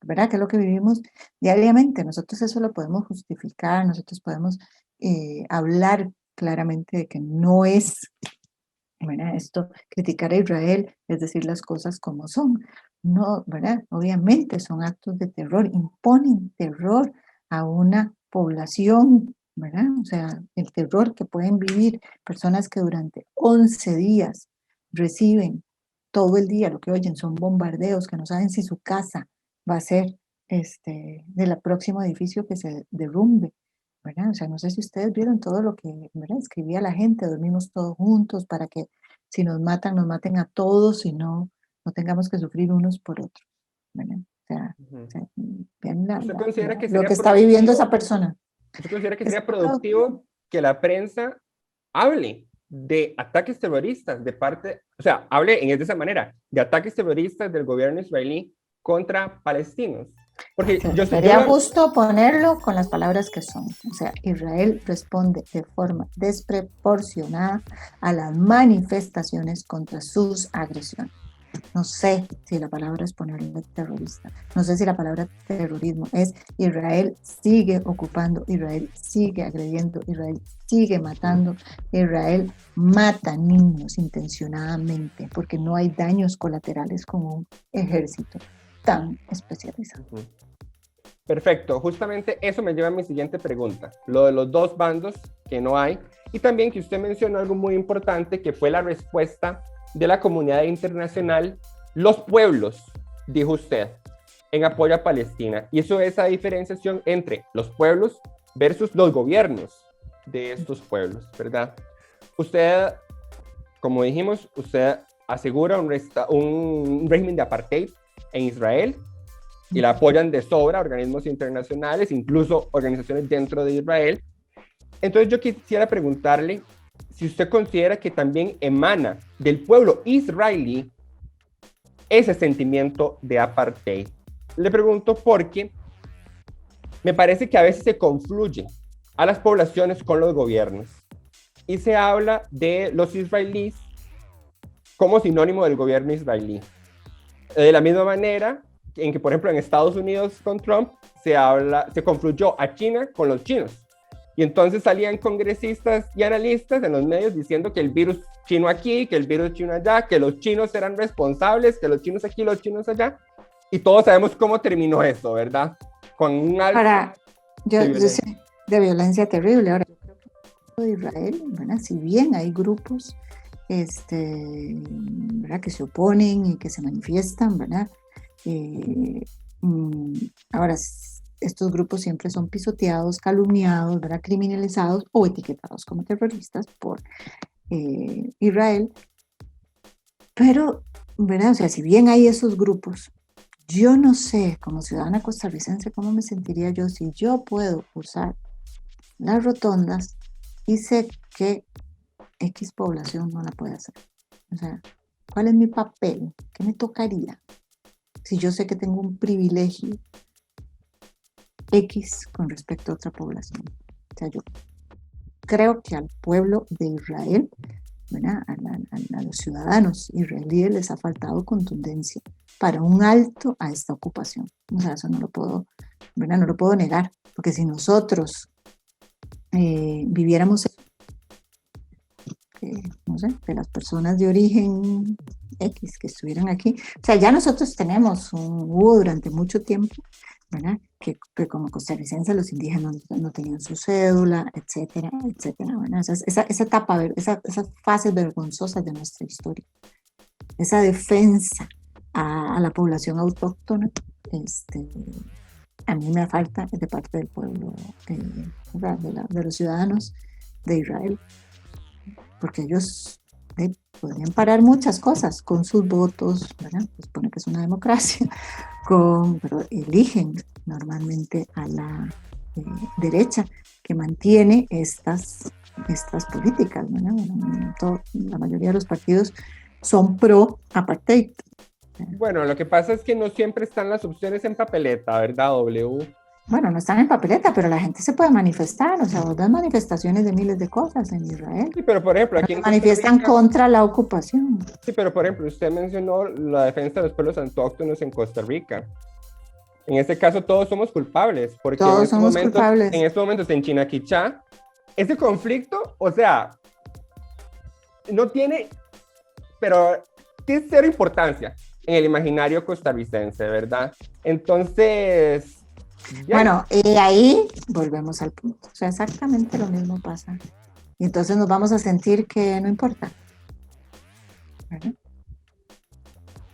¿verdad? Que es lo que vivimos diariamente. Nosotros eso lo podemos justificar, nosotros podemos hablar claramente de que no es, ¿verdad? Esto, criticar a Israel es decir las cosas como son. No, ¿verdad? Obviamente son actos de terror, imponen terror a una población, ¿verdad? O sea, el terror que pueden vivir personas que durante 11 días reciben todo el día, lo que oyen son bombardeos, que no saben si su casa va a ser del próximo edificio que se derrumbe, ¿verdad? O sea, no sé si ustedes vieron todo lo que, ¿verdad? Escribía la gente, dormimos todos juntos para que si nos maten a todos y no tengamos que sufrir unos por otros, ¿verdad? O sea, vean ¿Usted considera que lo sería que está viviendo esa productivo? persona. ¿Usted considera que Es sería productivo que la prensa hable de ataques terroristas de parte, o sea, hable de esa manera, de ataques terroristas del gobierno israelí contra palestinos? Porque sería justo ponerlo con las palabras que son. O sea, Israel responde de forma desproporcionada a las manifestaciones contra sus agresiones. No sé si la palabra es ponerle terrorista. No sé si la palabra terrorismo es Israel sigue ocupando, Israel sigue agrediendo, Israel sigue matando, Israel mata niños intencionadamente porque no hay daños colaterales con un ejército tan especializado. Perfecto, justamente eso me lleva a mi siguiente pregunta, lo de los dos bandos que no hay, y también que usted mencionó algo muy importante que fue la respuesta de la comunidad internacional, los pueblos, dijo usted, en apoyo a Palestina, y eso es esa diferenciación entre los pueblos versus los gobiernos de estos pueblos, ¿verdad? Usted, como dijimos, usted asegura un régimen de apartheid en Israel y la apoyan de sobra organismos internacionales, incluso organizaciones dentro de Israel. Entonces yo quisiera preguntarle si usted considera que también emana del pueblo israelí ese sentimiento de apartheid. Le pregunto porque me parece que a veces se confluye a las poblaciones con los gobiernos y se habla de los israelíes como sinónimo del gobierno israelí. De la misma manera en que, por ejemplo, en Estados Unidos con Trump se confluyó a China con los chinos. Y entonces salían congresistas y analistas en los medios diciendo que el virus chino aquí, que el virus chino allá, que los chinos eran responsables, que los chinos aquí, los chinos allá. Y todos sabemos cómo terminó eso, ¿verdad? Con un alto Ahora, de yo violencia. sé de violencia terrible. Ahora, yo creo que de Israel, ¿verdad? Si bien hay grupos ¿verdad? Que se oponen y que se manifiestan, ¿verdad? Eh, mm, ahora, estos grupos siempre son pisoteados, calumniados, ¿verdad? Criminalizados o etiquetados como terroristas por Israel. Pero, ¿verdad? O sea, si bien hay esos grupos, yo no sé, como ciudadana costarricense, cómo me sentiría yo si yo puedo usar las rotondas y sé que X población no la puede hacer. O sea, ¿cuál es mi papel? ¿Qué me tocaría? Si yo sé que tengo un privilegio X con respecto a otra población. O sea, yo creo que al pueblo de Israel, ¿verdad? A los ciudadanos israelíes les ha faltado contundencia para un alto a esta ocupación. O sea, eso no lo puedo, ¿verdad? No lo puedo negar, porque si nosotros viviéramos no sé, de las personas de origen X que estuvieran aquí. O sea, ya nosotros hubo durante mucho tiempo, ¿verdad? Que como costarricenses los indígenas no tenían su cédula, etcétera, etcétera. ¿Verdad? Esa etapa, esas fases vergonzosas de nuestra historia, esa defensa a la población autóctona, a mí me falta de parte del pueblo, de los ciudadanos de Israel, porque ellos podrían parar muchas cosas con sus votos, ¿verdad? Pues pone que es una democracia, pero eligen normalmente a la derecha que mantiene estas políticas, ¿verdad? La mayoría de los partidos son pro apartheid. Bueno, lo que pasa es que no siempre están las opciones en papeleta, ¿verdad, W? Bueno, no están en papeleta, pero la gente se puede manifestar, o sea, vos das manifestaciones de miles de cosas en Israel. Sí, pero por ejemplo, aquí Se en Costa manifiestan Rica, contra la ocupación. sí, pero por ejemplo, usted mencionó la defensa de los pueblos autóctonos en Costa Rica. En este caso, todos somos culpables, porque Todos somos culpables. en estos momentos en Chinaquichá, ese conflicto, o sea, no tiene, pero tiene cero importancia en el imaginario costarricense, ¿verdad? Entonces, ya, Bueno, y ahí volvemos al punto. O sea, exactamente lo mismo pasa. Y entonces nos vamos a sentir que no importa. ¿Verdad?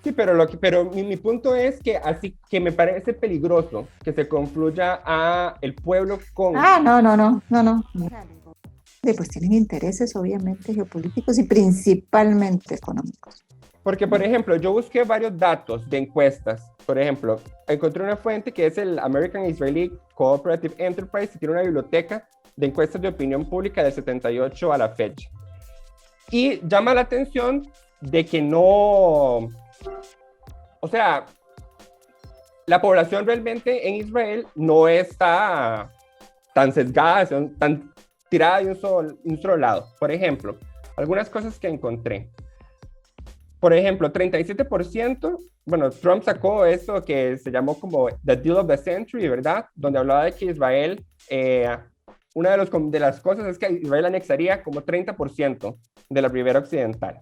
sí, pero, pero mi punto es que así que me parece peligroso que se confluya a el pueblo con... Ah, no, no, no, no, no. Pues tienen intereses, obviamente, geopolíticos y principalmente económicos. Porque, por ejemplo, yo busqué varios datos de encuestas. Por ejemplo, encontré una fuente que es el American Israeli Cooperative Enterprise, que tiene una biblioteca de encuestas de opinión pública del 78 a la fecha. Y llama la atención de que no, o sea, la población realmente en Israel no está tan sesgada, tan tirada de un solo lado. Por ejemplo, algunas cosas que encontré. Por ejemplo, 37%, bueno, Trump sacó esto que se llamó como The Deal of the Century, ¿verdad? Donde hablaba de que Israel, una de las cosas es que Israel anexaría como 30% de la Ribera Occidental.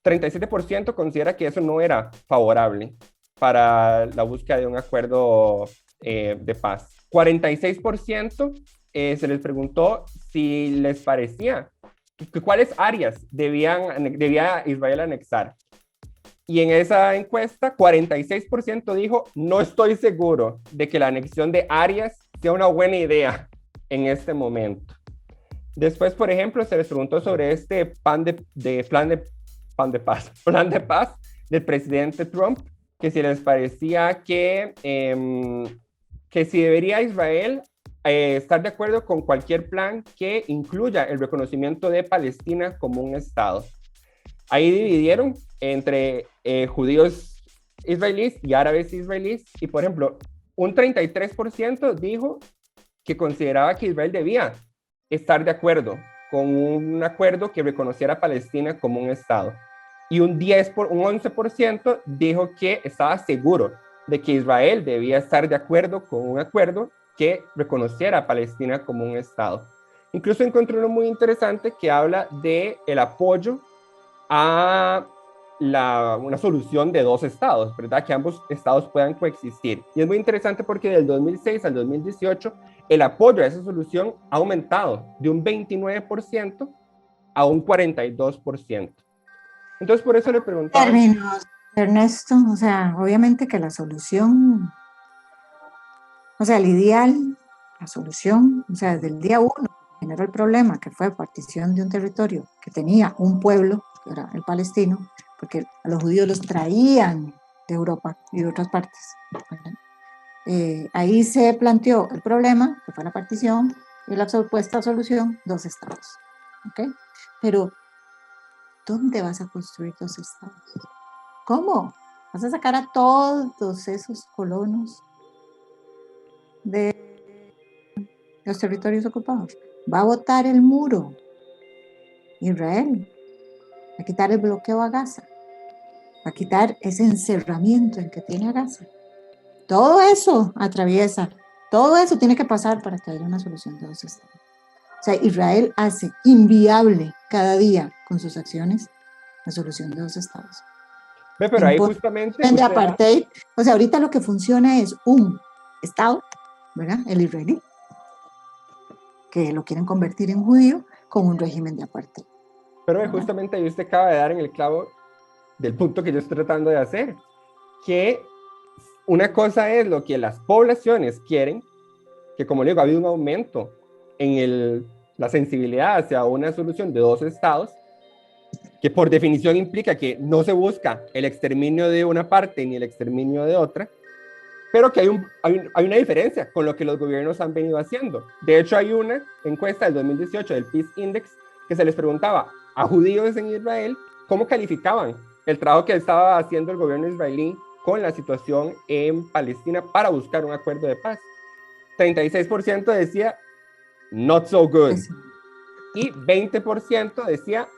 37% considera que eso no era favorable para la búsqueda de un acuerdo de paz. 46% se les preguntó si les parecía cuáles áreas debía Israel anexar. Y en esa encuesta, 46% dijo, no estoy seguro de que la anexión de áreas sea una buena idea en este momento. Después, por ejemplo, se les preguntó sobre este plan de paz del presidente Trump, que si les parecía que si debería Israel estar de acuerdo con cualquier plan que incluya el reconocimiento de Palestina como un Estado. Ahí dividieron entre judíos israelíes y árabes israelíes, y por ejemplo, un 33% dijo que consideraba que Israel debía estar de acuerdo con un acuerdo que reconociera a Palestina como un Estado. Y un 11% dijo que estaba seguro de que Israel debía estar de acuerdo con un acuerdo que reconociera a Palestina como un Estado. Incluso encontré uno muy interesante que habla de el apoyo a una solución de dos estados, ¿verdad? Que ambos estados puedan coexistir. Y es muy interesante porque del 2006 al 2018 el apoyo a esa solución ha aumentado de un 29% a un 42%. Entonces, por eso le preguntaba. Términos, Ernesto, o sea, obviamente que la solución, o sea, el ideal, la solución, o sea, desde el día uno generó el problema, que fue partición de un territorio que tenía un pueblo, que era el palestino, porque a los judíos los traían de Europa y de otras partes. Ahí se planteó el problema, que fue la partición, y la supuesta solución, dos estados. ¿Okay? Pero, ¿dónde vas a construir dos estados? ¿Cómo? ¿Vas a sacar a todos esos colonos de los territorios ocupados? Va a botar el muro Israel, va a quitar el bloqueo a Gaza, va a quitar ese encerramiento en que tiene a Gaza. Todo eso atraviesa, todo eso tiene que pasar para que haya una solución de dos estados. O sea, Israel hace inviable cada día con sus acciones la solución de dos estados. Pero ahí justamente de apartheid, o sea, ahorita lo que funciona es un estado, ¿verdad? El israelí, que lo quieren convertir en judío con un régimen de apartheid. Pero justamente ahí usted acaba de dar en el clavo del punto que yo estoy tratando de hacer, que una cosa es lo que las poblaciones quieren, que como le digo, ha habido un aumento en la sensibilidad hacia una solución de dos estados, que por definición implica que no se busca el exterminio de una parte ni el exterminio de otra, pero que hay una diferencia con lo que los gobiernos han venido haciendo. De hecho, hay una encuesta del 2018 del Peace Index que se les preguntaba a judíos en Israel cómo calificaban el trabajo que estaba haciendo el gobierno israelí con la situación en Palestina para buscar un acuerdo de paz. 36% decía not so good y 20% decía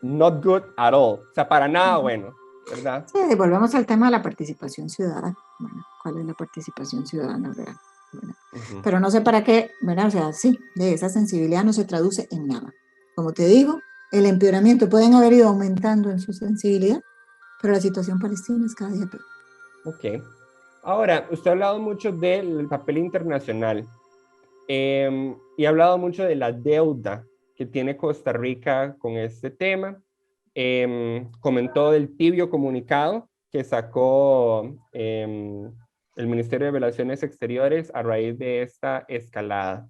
not good at all, o sea, para nada bueno, ¿verdad? Sí, volvemos al tema de la participación ciudadana. Bueno, ¿cuál es la participación ciudadana real? Pero no sé para qué, ¿verdad? O sea, sí, de esa sensibilidad no se traduce en nada. Como te digo, el empeoramiento pueden haber ido aumentando en su sensibilidad, pero la situación palestina es cada día peor. Ok. Ahora, usted ha hablado mucho del papel internacional y ha hablado mucho de la deuda que tiene Costa Rica con este tema. Comentó del tibio comunicado que sacó el Ministerio de Relaciones Exteriores a raíz de esta escalada.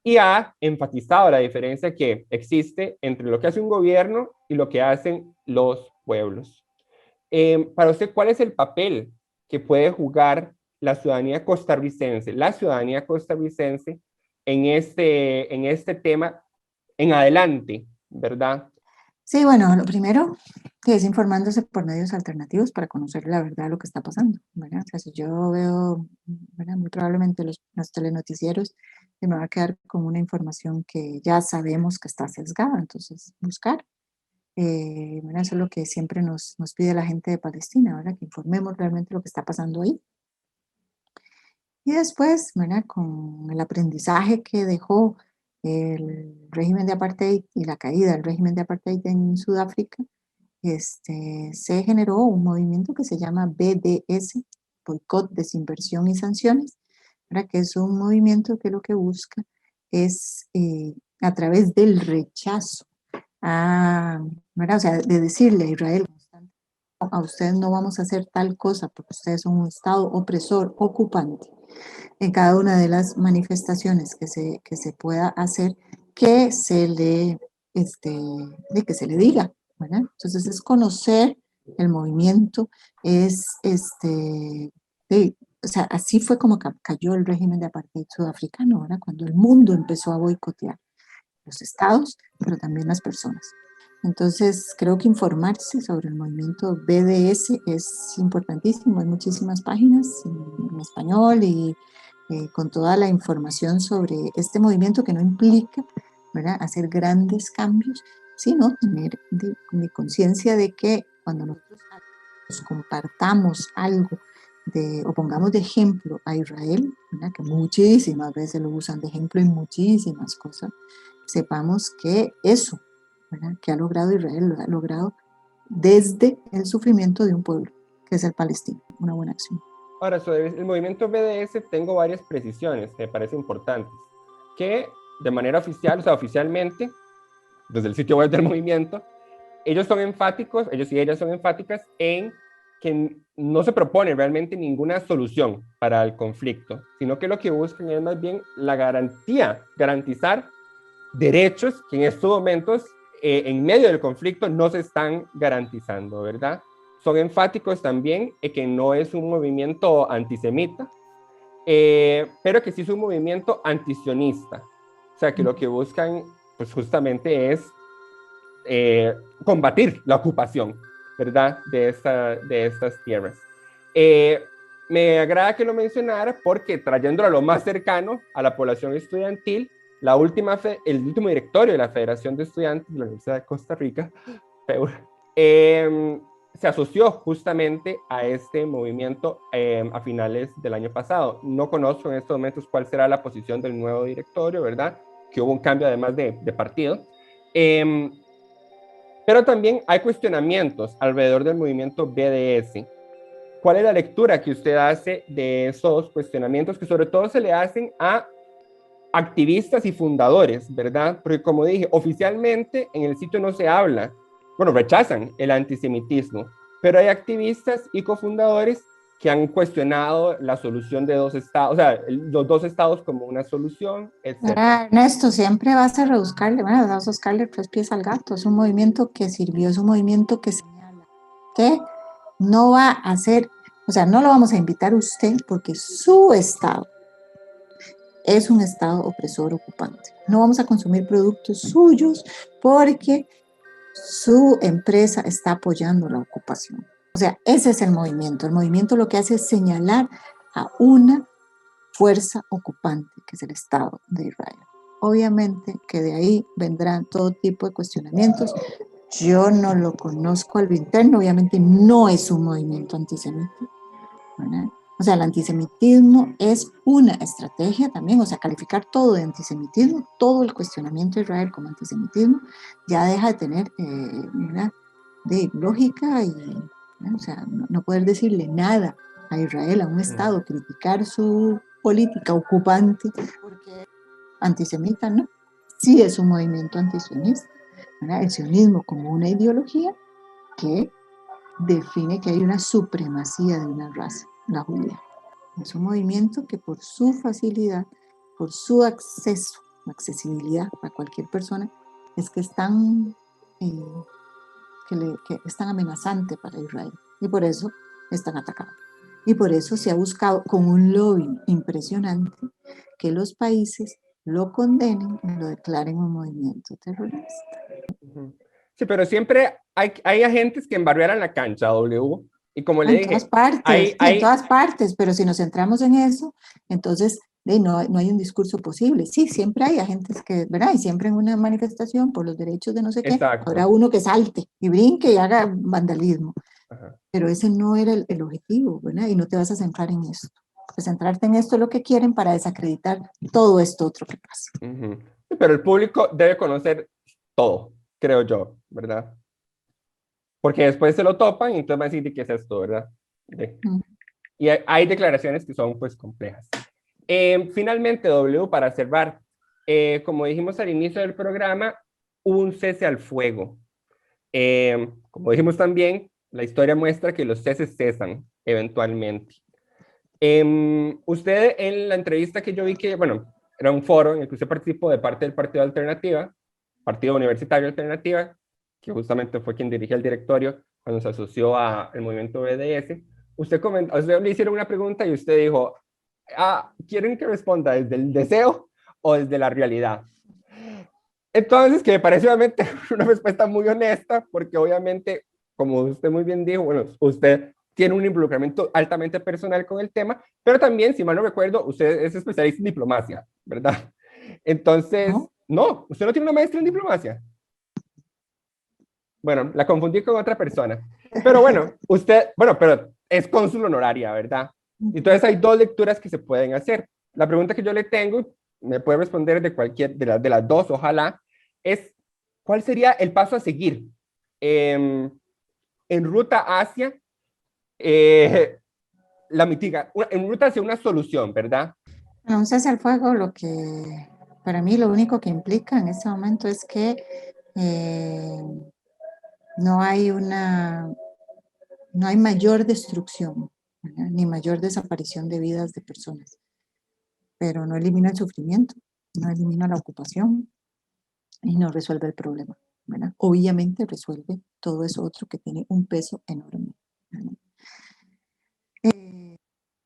Y ha enfatizado la diferencia que existe entre lo que hace un gobierno y lo que hacen los pueblos. Para usted, ¿cuál es el papel que puede jugar la ciudadanía costarricense en este tema en adelante, ¿verdad? Sí, bueno, lo primero que es informándose por medios alternativos para conocer la verdad de lo que está pasando, ¿verdad? O sea, si yo veo, ¿verdad? Muy probablemente los telenoticieros, me va a quedar con una información que ya sabemos que está sesgada, entonces buscar. Bueno, eso es lo que siempre nos pide la gente de Palestina, ¿verdad? Que informemos realmente lo que está pasando ahí. Y después, ¿verdad? Con el aprendizaje que dejó el régimen de apartheid y la caída del régimen de apartheid en Sudáfrica, se generó un movimiento que se llama BDS, Boicot, Desinversión y Sanciones, ¿verdad? Que es un movimiento que lo que busca es, a través del rechazo, ¿verdad? O sea, de decirle a Israel, a ustedes no vamos a hacer tal cosa porque ustedes son un Estado opresor, ocupante, en cada una de las manifestaciones que se pueda hacer, que se le, que se le diga, ¿verdad? Entonces es conocer el movimiento, o sea, así fue como cayó el régimen de apartheid sudafricano, ¿verdad? Cuando el mundo empezó a boicotear los estados, pero también las personas. Entonces, creo que informarse sobre el movimiento BDS es importantísimo. Hay muchísimas páginas en español y con toda la información sobre este movimiento que no implica, ¿verdad?, hacer grandes cambios, sino tener de conciencia de que cuando nosotros compartamos algo o pongamos de ejemplo a Israel, ¿verdad?, que muchísimas veces lo usan de ejemplo en muchísimas cosas, sepamos que eso, ¿verdad?, que ha logrado Israel, lo ha logrado desde el sufrimiento de un pueblo, que es el palestino, una buena acción. Ahora, sobre el movimiento BDS tengo varias precisiones que me parecen importantes, que de manera oficial, o sea, oficialmente, desde el sitio web del movimiento, ellos son enfáticos, ellos y ellas son enfáticas en que no se propone realmente ninguna solución para el conflicto, sino que lo que buscan es más bien la garantía, garantizar derechos que en estos momentos, en medio del conflicto, no se están garantizando, ¿verdad? Son enfáticos también en que no es un movimiento antisemita, pero que sí es un movimiento antisionista. O sea, que lo que buscan, pues justamente es combatir la ocupación, ¿verdad? De estas tierras. Me agrada que lo mencionara porque trayéndolo a lo más cercano a la población estudiantil, el último directorio de la Federación de Estudiantes de la Universidad de Costa Rica, se asoció justamente a este movimiento a finales del año pasado. No conozco en estos momentos cuál será la posición del nuevo directorio, ¿verdad? Que hubo un cambio además de partido. Pero también hay cuestionamientos alrededor del movimiento BDS. ¿Cuál es la lectura que usted hace de esos cuestionamientos que sobre todo se le hacen a activistas y fundadores, ¿verdad? Porque como dije, oficialmente en el sitio no se habla, bueno, rechazan el antisemitismo, pero hay activistas y cofundadores que han cuestionado la solución de dos estados, o sea, los dos estados como una solución, etc. Ernesto, siempre vas a rebuscarle, bueno, vas a buscarle tres pies al gato. Es un movimiento que sirvió, es un movimiento que señala que no va a hacer, o sea, no lo vamos a invitar a usted porque su estado es un estado opresor ocupante. No vamos a consumir productos suyos porque su empresa está apoyando la ocupación. O sea, ese es el movimiento. El movimiento lo que hace es señalar a una fuerza ocupante, que es el Estado de Israel. Obviamente que de ahí vendrán todo tipo de cuestionamientos. Yo no lo conozco al interno, obviamente no es un movimiento antisemita, ¿verdad? O sea, el antisemitismo es una estrategia también, o sea, calificar todo de antisemitismo, todo el cuestionamiento de Israel como antisemitismo, ya deja de tener de lógica y, o sea, no poder decirle nada a Israel, a un Estado, criticar su política ocupante, porque antisemita, ¿no? Sí es un movimiento antisionista, ¿verdad? El sionismo como una ideología que define que hay una supremacía de una raza, la judía. Es un movimiento que por su facilidad, por su acceso, accesibilidad para cualquier persona, es que es tan, que es tan amenazante para Israel. Y por eso están atacados. Y por eso se ha buscado con un lobby impresionante que los países lo condenen y lo declaren un movimiento terrorista. Sí, pero siempre hay agentes que embarrean la cancha, W. Y como le En dije, todas partes, en todas partes, pero si nos centramos en eso, entonces no hay un discurso posible. Sí, siempre hay agentes que, ¿verdad? Y siempre en una manifestación por los derechos de no sé qué, habrá uno que salte y brinque y haga vandalismo. Ajá. Pero ese no era el objetivo, ¿verdad? Y no te vas a centrar en esto. Pues centrarte en esto es lo que quieren para desacreditar todo esto otro que pasa. Pero el público debe conocer todo, creo yo, ¿verdad? Porque después se lo topan y entonces van a decir, ¿qué es esto, verdad? Y hay declaraciones que son, pues, complejas. Finalmente, W, para cerrar, como dijimos al inicio del programa, un cese al fuego. Como dijimos también, la historia muestra que los ceses cesan eventualmente. Usted en la entrevista que yo vi que, bueno, era un foro en el que usted participó de parte del Partido Alternativa, Partido Universitario Alternativa, que justamente fue quien dirige el directorio cuando se asoció al movimiento BDS. Usted le hicieron una pregunta y usted dijo, ¿quieren que responda desde el deseo o desde la realidad? Entonces, que me parece obviamente una respuesta muy honesta, porque obviamente, como usted muy bien dijo, bueno, usted tiene un involucramiento altamente personal con el tema, pero también, si mal no recuerdo, usted es especialista en diplomacia, ¿verdad? Entonces, no, usted no tiene una maestra en diplomacia. Bueno, la confundí con otra persona. Pero bueno, pero es cónsul honoraria, ¿verdad? Entonces hay dos lecturas que se pueden hacer. La pregunta que yo le tengo, me puede responder de cualquier de las dos, ojalá, es ¿cuál sería el paso a seguir? en ruta hacia la mitiga, en ruta hacia una solución, ¿verdad? Bueno, un cese al fuego, lo que para mí lo único que implica en este momento es que no hay mayor destrucción, ¿verdad? Ni mayor desaparición de vidas de personas, pero no elimina el sufrimiento, no elimina la ocupación y no resuelve el problema, ¿verdad? Obviamente resuelve todo eso otro que tiene un peso enorme, ¿verdad?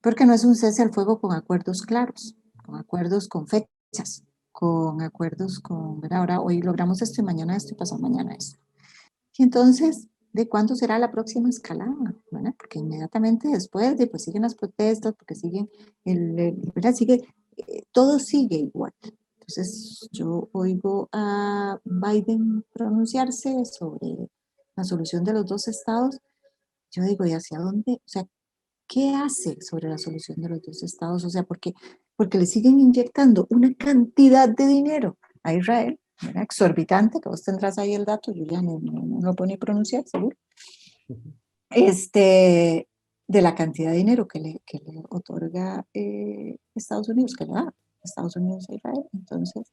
Porque no es un cese al fuego con acuerdos claros, con acuerdos con fechas, con acuerdos con, ¿verdad? Ahora hoy logramos esto y mañana esto y pasado mañana esto. Y entonces, ¿de cuándo será la próxima escalada? ¿Verdad? Porque inmediatamente después de, pues siguen las protestas, porque siguen, ¿verdad? Todo sigue igual. Entonces, yo oigo a Biden pronunciarse sobre la solución de los dos estados. Yo digo, ¿y hacia dónde? O sea, ¿qué hace sobre la solución de los dos estados? O sea, porque le siguen inyectando una cantidad de dinero a Israel, ¿verdad? Exorbitante, que vos tendrás ahí el dato, yo ya no lo puedo ni pronunciar, seguro. De la cantidad de dinero que le otorga Estados Unidos, que le da Estados Unidos a Israel, entonces,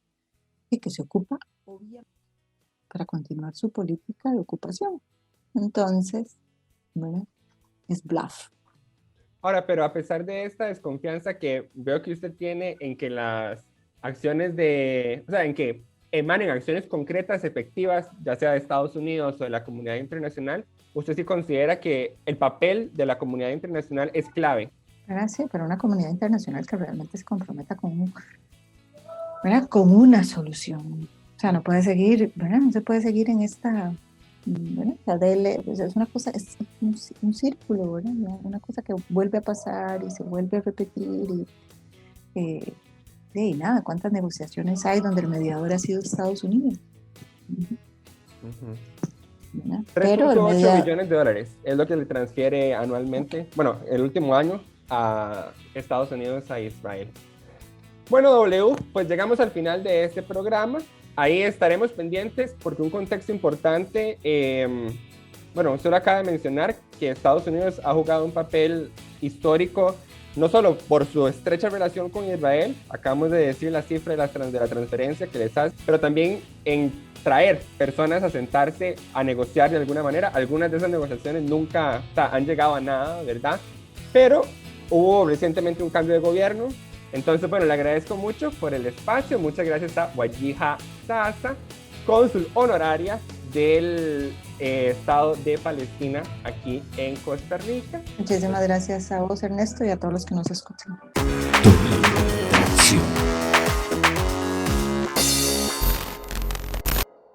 y que se ocupa, obviamente, para continuar su política de ocupación. Entonces, ¿verdad? Es bluff. Ahora, pero a pesar de esta desconfianza que veo que usted tiene en que las acciones o sea, en que emanen acciones concretas, efectivas, ya sea de Estados Unidos o de la comunidad internacional, ¿usted sí considera que el papel de la comunidad internacional es clave? Sí, pero una comunidad internacional que realmente se comprometa ¿verdad? Con una solución. O sea, no puede seguir, ¿verdad? No se puede seguir en esta, ¿verdad? Es una cosa, es un círculo, ¿verdad? Una cosa que vuelve a pasar y se vuelve a repetir y nada, ¿cuántas negociaciones hay donde el mediador ha sido Estados Unidos? Uh-huh. 3.8 billones de dólares es lo que le transfiere anualmente, bueno, el último año a Estados Unidos a Israel. Bueno, W, pues llegamos al final de este programa. Ahí estaremos pendientes porque un contexto importante, bueno, solo acaba de mencionar que Estados Unidos ha jugado un papel histórico, no solo por su estrecha relación con Israel, acabamos de decir la cifra de la transferencia que les hace, pero también en traer personas a sentarse a negociar de alguna manera. Algunas de esas negociaciones nunca han llegado a nada, ¿verdad? Pero hubo recientemente un cambio de gobierno. Entonces, bueno, le agradezco mucho por el espacio. Muchas gracias a Wajiha Sasa, cónsul honoraria del Estado de Palestina aquí en Costa Rica. Muchísimas gracias a vos, Ernesto, y a todos los que nos escuchan. Doble Tracción.